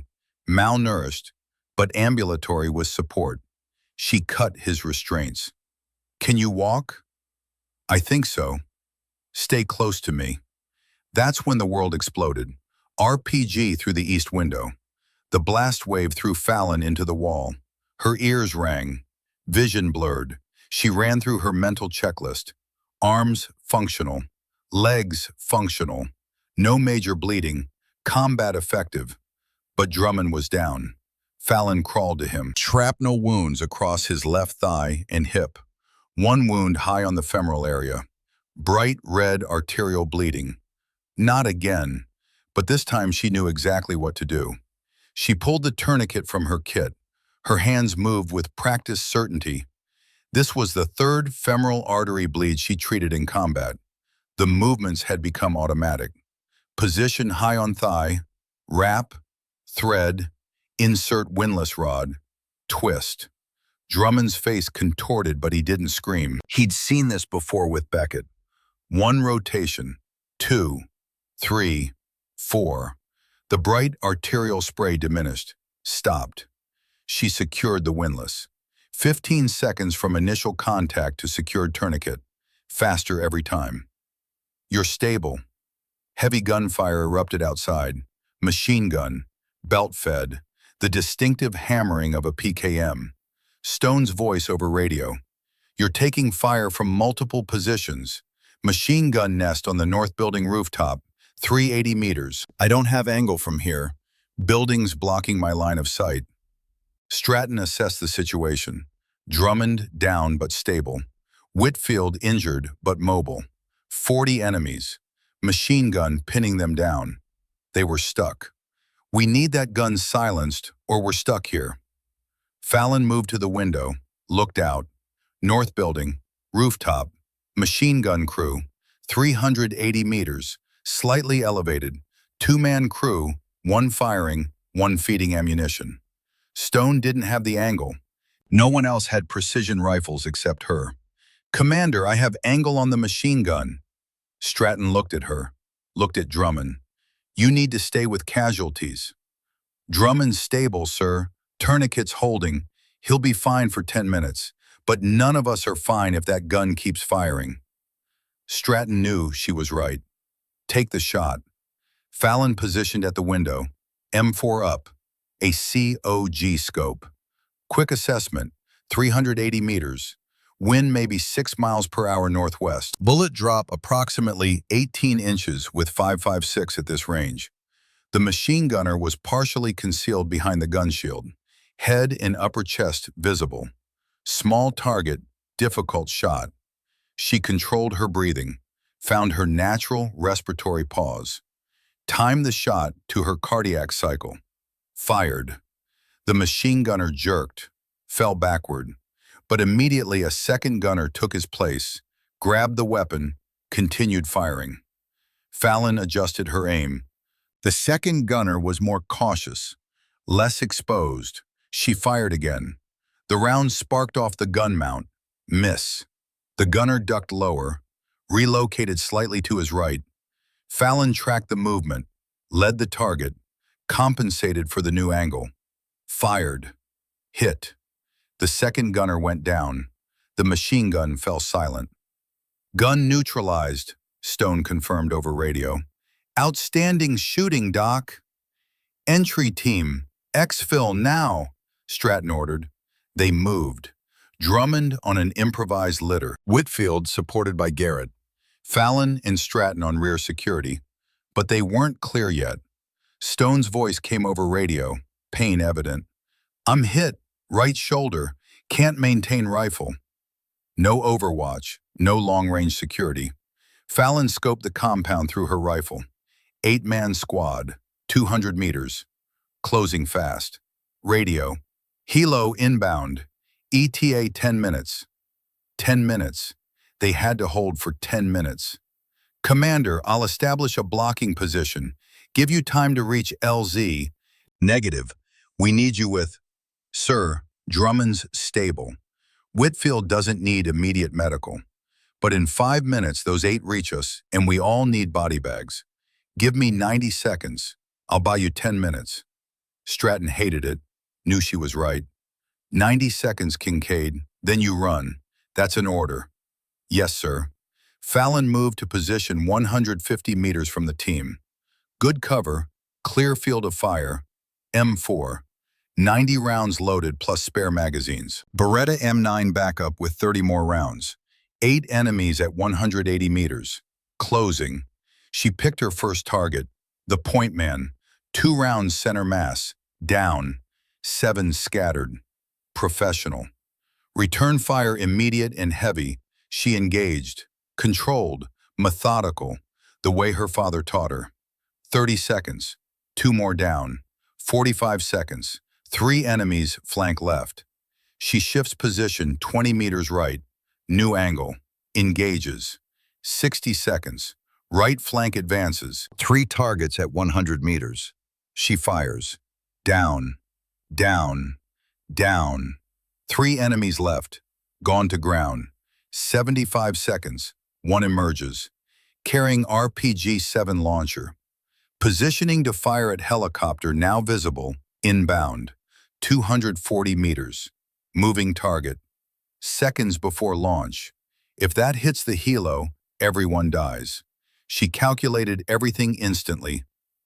malnourished, but ambulatory with support. She cut his restraints. Can you walk? I think so. Stay close to me. That's when the world exploded. RPG through the east window. The blast wave threw Fallon into the wall. Her ears rang. Vision blurred. She ran through her mental checklist. Arms functional. Legs functional. No major bleeding. Combat effective. But Drummond was down. Fallon crawled to him. Shrapnel wounds across his left thigh and hip. One wound high on the femoral area. Bright red arterial bleeding. Not again, but this time she knew exactly what to do. She pulled the tourniquet from her kit. Her hands moved with practiced certainty. This was the third femoral artery bleed she treated in combat. The movements had become automatic. Position high on thigh, wrap, thread, insert windlass rod, twist. Drummond's face contorted, but he didn't scream. He'd seen this before with Beckett. 1 rotation, 2, 3, 4. The bright arterial spray diminished, stopped. She secured the windlass. 15 seconds from initial contact to secured tourniquet. Faster every time. You're stable. Heavy gunfire erupted outside. Machine gun, belt fed, the distinctive hammering of a PKM. Stone's voice over radio. You're taking fire from multiple positions. Machine gun nest on the north building rooftop, 380 meters. I don't have angle from here. Buildings blocking my line of sight. Stratton assessed the situation. Drummond down but stable. Whitfield injured but mobile. 40 enemies. Machine gun pinning them down. They were stuck. We need that gun silenced or we're stuck here. Fallon moved to the window, looked out. North building, rooftop, machine gun crew, 380 meters, slightly elevated. 2-man crew, 1 firing, 1 feeding ammunition. Stone didn't have the angle. No one else had precision rifles except her. Commander, I have angle on the machine gun. Stratton looked at her, looked at Drummond. You need to stay with casualties. Drummond's stable, sir. Tourniquet's holding. He'll be fine for 10 minutes. But none of us are fine if that gun keeps firing. Stratton knew she was right. Take the shot. Fallon positioned at the window. M4 up. A COG scope. Quick assessment. 380 meters. Wind maybe 6 miles per hour northwest. Bullet drop approximately 18 inches with 5.56 at this range. The machine gunner was partially concealed behind the gun shield. Head and upper chest visible. Small target, difficult shot. She controlled her breathing, found her natural respiratory pause. Timed the shot to her cardiac cycle. Fired. The machine gunner jerked, fell backward. But immediately a second gunner took his place, grabbed the weapon, continued firing. Fallon adjusted her aim. The second gunner was more cautious, less exposed. She fired again. The round sparked off the gun mount. Miss. The gunner ducked lower, relocated slightly to his right. Fallon tracked the movement, led the target, compensated for the new angle. Fired. Hit. The second gunner went down. The machine gun fell silent. Gun neutralized, Stone confirmed over radio. Outstanding shooting, Doc. Entry team, exfil now, Stratton ordered. They moved. Drummond on an improvised litter. Whitfield supported by Garrett. Fallon and Stratton on rear security. But they weren't clear yet. Stone's voice came over radio, pain evident. I'm hit, right shoulder, can't maintain rifle. No overwatch, no long-range security. Fallon scoped the compound through her rifle. 8-man squad, 200 meters. Closing fast. Radio. Helo inbound. ETA 10 minutes. 10 minutes. They had to hold for 10 minutes. Commander, I'll establish a blocking position. Give you time to reach LZ. Negative. We need you with... Sir, Drummond's stable. Whitfield doesn't need immediate medical. But in 5 minutes, those 8 reach us, and we all need body bags. Give me 90 seconds. I'll buy you 10 minutes. Stratton hated it, knew she was right. 90 seconds, Kincaid, then you run. That's an order. Yes, sir. Fallon moved to position 150 meters from the team. Good cover, clear field of fire, M4, 90 rounds loaded plus spare magazines. Beretta M9 backup with 30 more rounds. 8 enemies at 180 meters. Closing. She picked her first target, the point man. 2 rounds center mass. Down. 7 scattered. Professional. Return fire immediate and heavy. She engaged. Controlled. Methodical. The way her father taught her. 30 seconds. 2 more down. 45 seconds. 3 enemies flank left. She shifts position 20 meters right. New angle. Engages. 60 seconds. Right flank advances. 3 targets at 100 meters. She fires. Down. Down. Down. 3 enemies left. Gone to ground. 75 seconds. 1 emerges. Carrying RPG-7 launcher. Positioning to fire at helicopter now visible. Inbound. 240 meters. Moving target. Seconds before launch. If that hits the helo, everyone dies. She calculated everything instantly.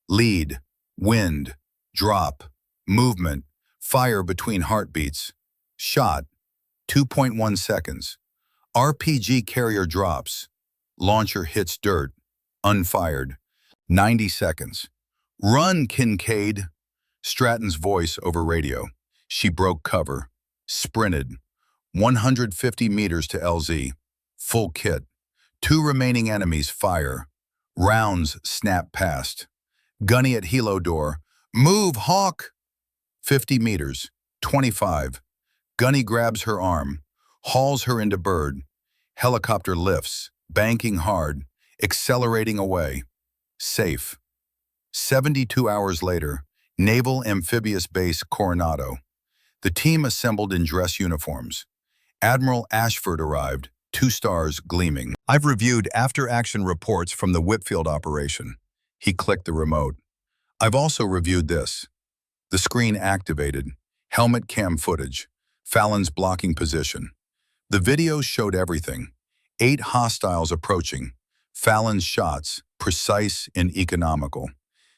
Lead, wind, drop, movement, fire between heartbeats. Shot, 2.1 seconds. RPG carrier drops. Launcher hits dirt. Unfired. 90 seconds. Run, Kincaid! Stratton's voice over radio. She broke cover. Sprinted. 150 meters to LZ. Full kit. 2 remaining enemies fire. Rounds snap past. Gunny at helo door. Move, Hawk! 50 meters. 25. Gunny grabs her arm. Hauls her into bird. Helicopter lifts. Banking hard. Accelerating away. Safe. 72 hours later. Naval Amphibious Base Coronado. The team assembled in dress uniforms. Admiral Ashford arrived, 2 stars gleaming. I've reviewed after-action reports from the Whitfield operation. He clicked the remote. I've also reviewed this. The screen activated. Helmet cam footage. Fallon's blocking position. The videos showed everything. 8 hostiles approaching. Fallon's shots, precise and economical.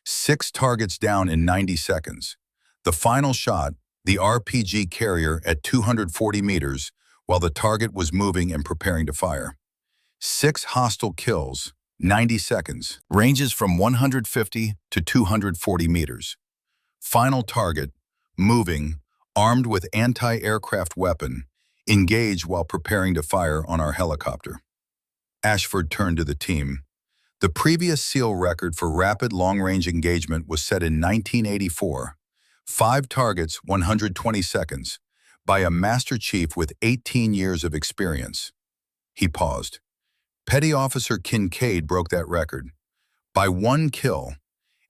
6 targets down in 90 seconds. The final shot, the RPG carrier at 240 meters, while the target was moving and preparing to fire. 6 hostile kills, 90 seconds, ranges from 150 to 240 meters. Final target, moving, armed with anti-aircraft weapon, engaged while preparing to fire on our helicopter. Ashford turned to the team. The previous SEAL record for rapid long-range engagement was set in 1984, 5 targets, 120 seconds, by a Master Chief with 18 years of experience. He paused. Petty Officer Kincaid broke that record by 1 kill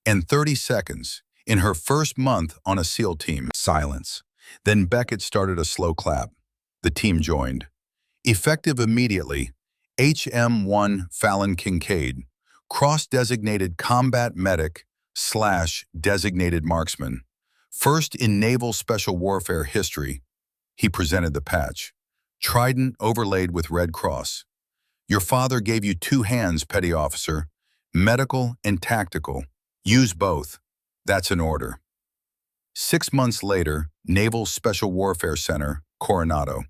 and 30 seconds in her first month on a SEAL team. Silence. Then Beckett started a slow clap. The team joined. Effective immediately, HM1 Fallon Kincaid, cross-designated combat medic / designated marksman. First in Naval Special Warfare history, he presented the patch. Trident overlaid with Red Cross. Your father gave you 2 hands, Petty Officer. Medical and tactical. Use both. That's an order. 6 months later, Naval Special Warfare Center, Coronado.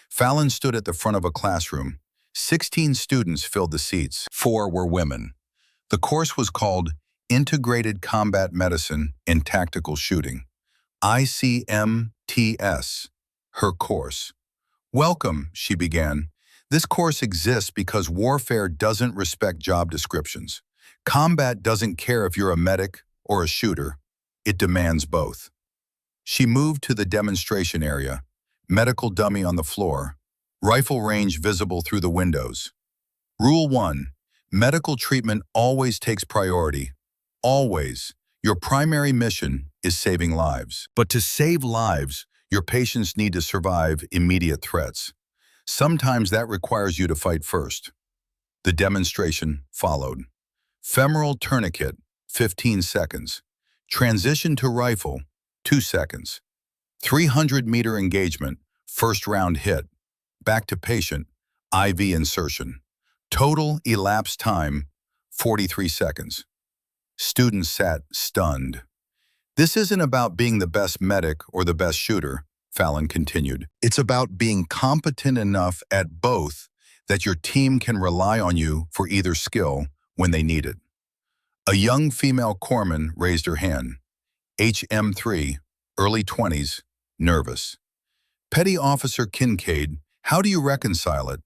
Fallon stood at the front of a classroom. 16 students filled the seats. 4 were women. The course was called Integrated Combat Medicine and Tactical Shooting. ICMTS, her course. Welcome, she began. This course exists because warfare doesn't respect job descriptions. Combat doesn't care if you're a medic or a shooter. It demands both. She moved to the demonstration area, medical dummy on the floor, rifle range visible through the windows. Rule 1. Medical treatment always takes priority. Always. Your primary mission is saving lives. But to save lives, your patients need to survive immediate threats. Sometimes that requires you to fight first. The demonstration followed. Femoral tourniquet, 15 seconds. Transition to rifle, 2 seconds. 300-meter engagement, first round hit. Back to patient, IV insertion. Total elapsed time, 43 seconds. Students sat stunned. This isn't about being the best medic or the best shooter, Fallon continued. It's about being competent enough at both that your team can rely on you for either skill when they need it. A young female corpsman raised her hand. HM3, early 20s, nervous. Petty Officer Kincaid, how do you reconcile it?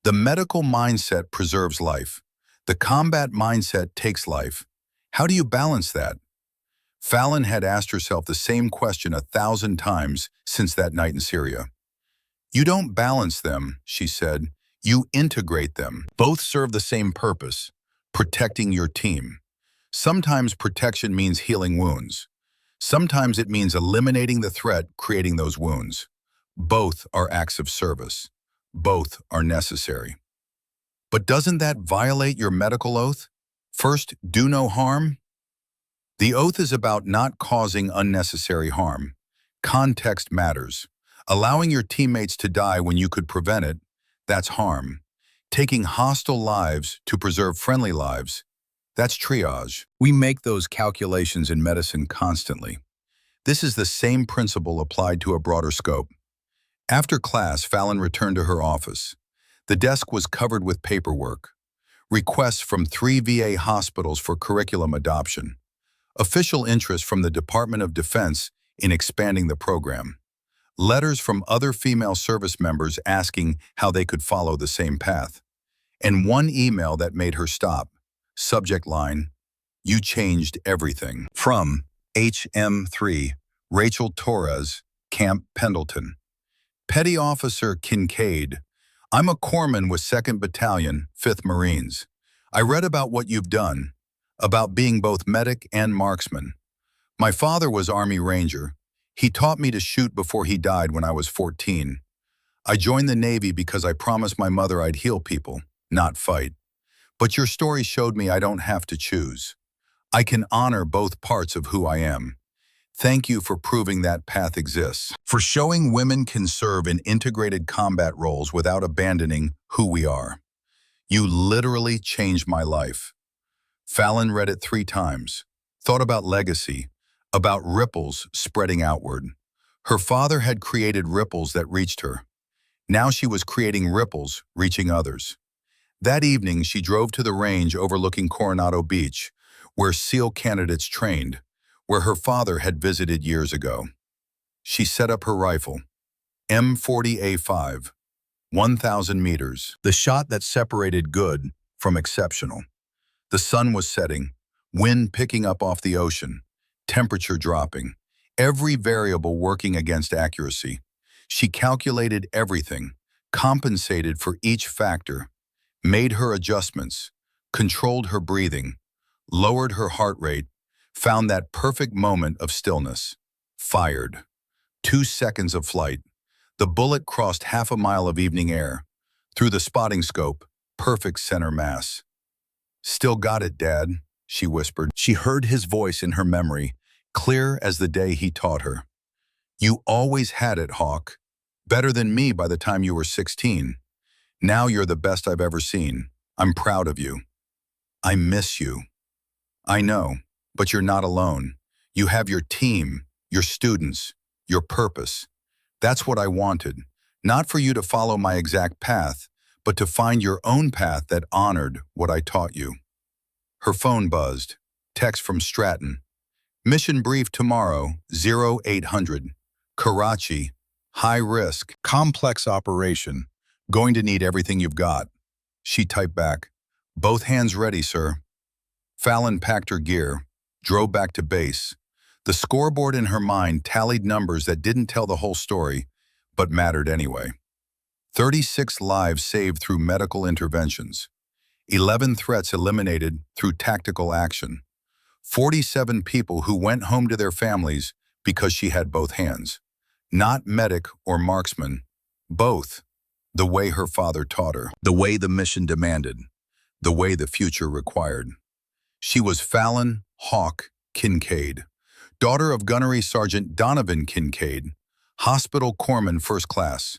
The medical mindset preserves life. The combat mindset takes life. How do you balance that? Fallon had asked herself the same question 1,000 times since that night in Syria. You don't balance them, she said. You integrate them. Both serve the same purpose, protecting your team. Sometimes protection means healing wounds. Sometimes it means eliminating the threat, creating those wounds. Both are acts of service. Both are necessary. But doesn't that violate your medical oath? First, do no harm. The oath is about not causing unnecessary harm. Context matters. Allowing your teammates to die when you could prevent it, that's harm. Taking hostile lives to preserve friendly lives, that's triage. We make those calculations in medicine constantly. This is the same principle applied to a broader scope. After class, Fallon returned to her office. The desk was covered with paperwork. Requests from 3 VA hospitals for curriculum adoption. Official interest from the Department of Defense in expanding the program. Letters from other female service members asking how they could follow the same path. And one email that made her stop. Subject line, you changed everything. From HM3, Rachel Torres, Camp Pendleton. Petty Officer Kincaid, I'm a corpsman with 2nd Battalion, 5th Marines. I read about what you've done, about being both medic and marksman. My father was Army Ranger. He taught me to shoot before he died when I was 14. I joined the Navy because I promised my mother I'd heal people, not fight. But your story showed me I don't have to choose. I can honor both parts of who I am. Thank you for proving that path exists, for showing women can serve in integrated combat roles without abandoning who we are. You literally changed my life. Fallon read it 3 times, thought about legacy, about ripples spreading outward. Her father had created ripples that reached her. Now she was creating ripples reaching others. That evening, she drove to the range overlooking Coronado Beach, where SEAL candidates trained, where her father had visited years ago. She set up her rifle, M40A5, 1,000 meters, the shot that separated good from exceptional. The sun was setting, wind picking up off the ocean, temperature dropping, every variable working against accuracy. She calculated everything, compensated for each factor, made her adjustments, controlled her breathing, lowered her heart rate, found that perfect moment of stillness. Fired. 2 seconds of flight. The bullet crossed half a mile of evening air. Through the spotting scope, perfect center mass. Still got it, Dad, she whispered. She heard his voice in her memory, clear as the day he taught her. You always had it, Hawk. Better than me by the time you were 16. Now you're the best I've ever seen. I'm proud of you. I miss you. I know, but you're not alone. You have your team, your students, your purpose. That's what I wanted. Not for you to follow my exact path, but to find your own path that honored what I taught you. Her phone buzzed. Text from Stratton. Mission brief tomorrow, 0800. Karachi. High risk, complex operation. Going to need everything you've got. She typed back. Both hands ready, sir. Fallon packed her gear, drove back to base. The scoreboard in her mind tallied numbers that didn't tell the whole story, but mattered anyway. 36 lives saved through medical interventions. 11 threats eliminated through tactical action. 47 people who went home to their families because she had both hands. Not medic or marksman, both. The way her father taught her, the way the mission demanded, the way the future required. She was Fallon Hawk Kincaid, daughter of Gunnery Sergeant Donovan Kincaid, Hospital Corpsman First Class,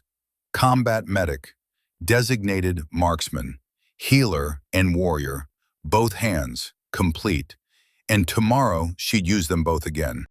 Combat medic, designated marksman, healer and warrior, both hands, complete. And tomorrow she'd use them both again.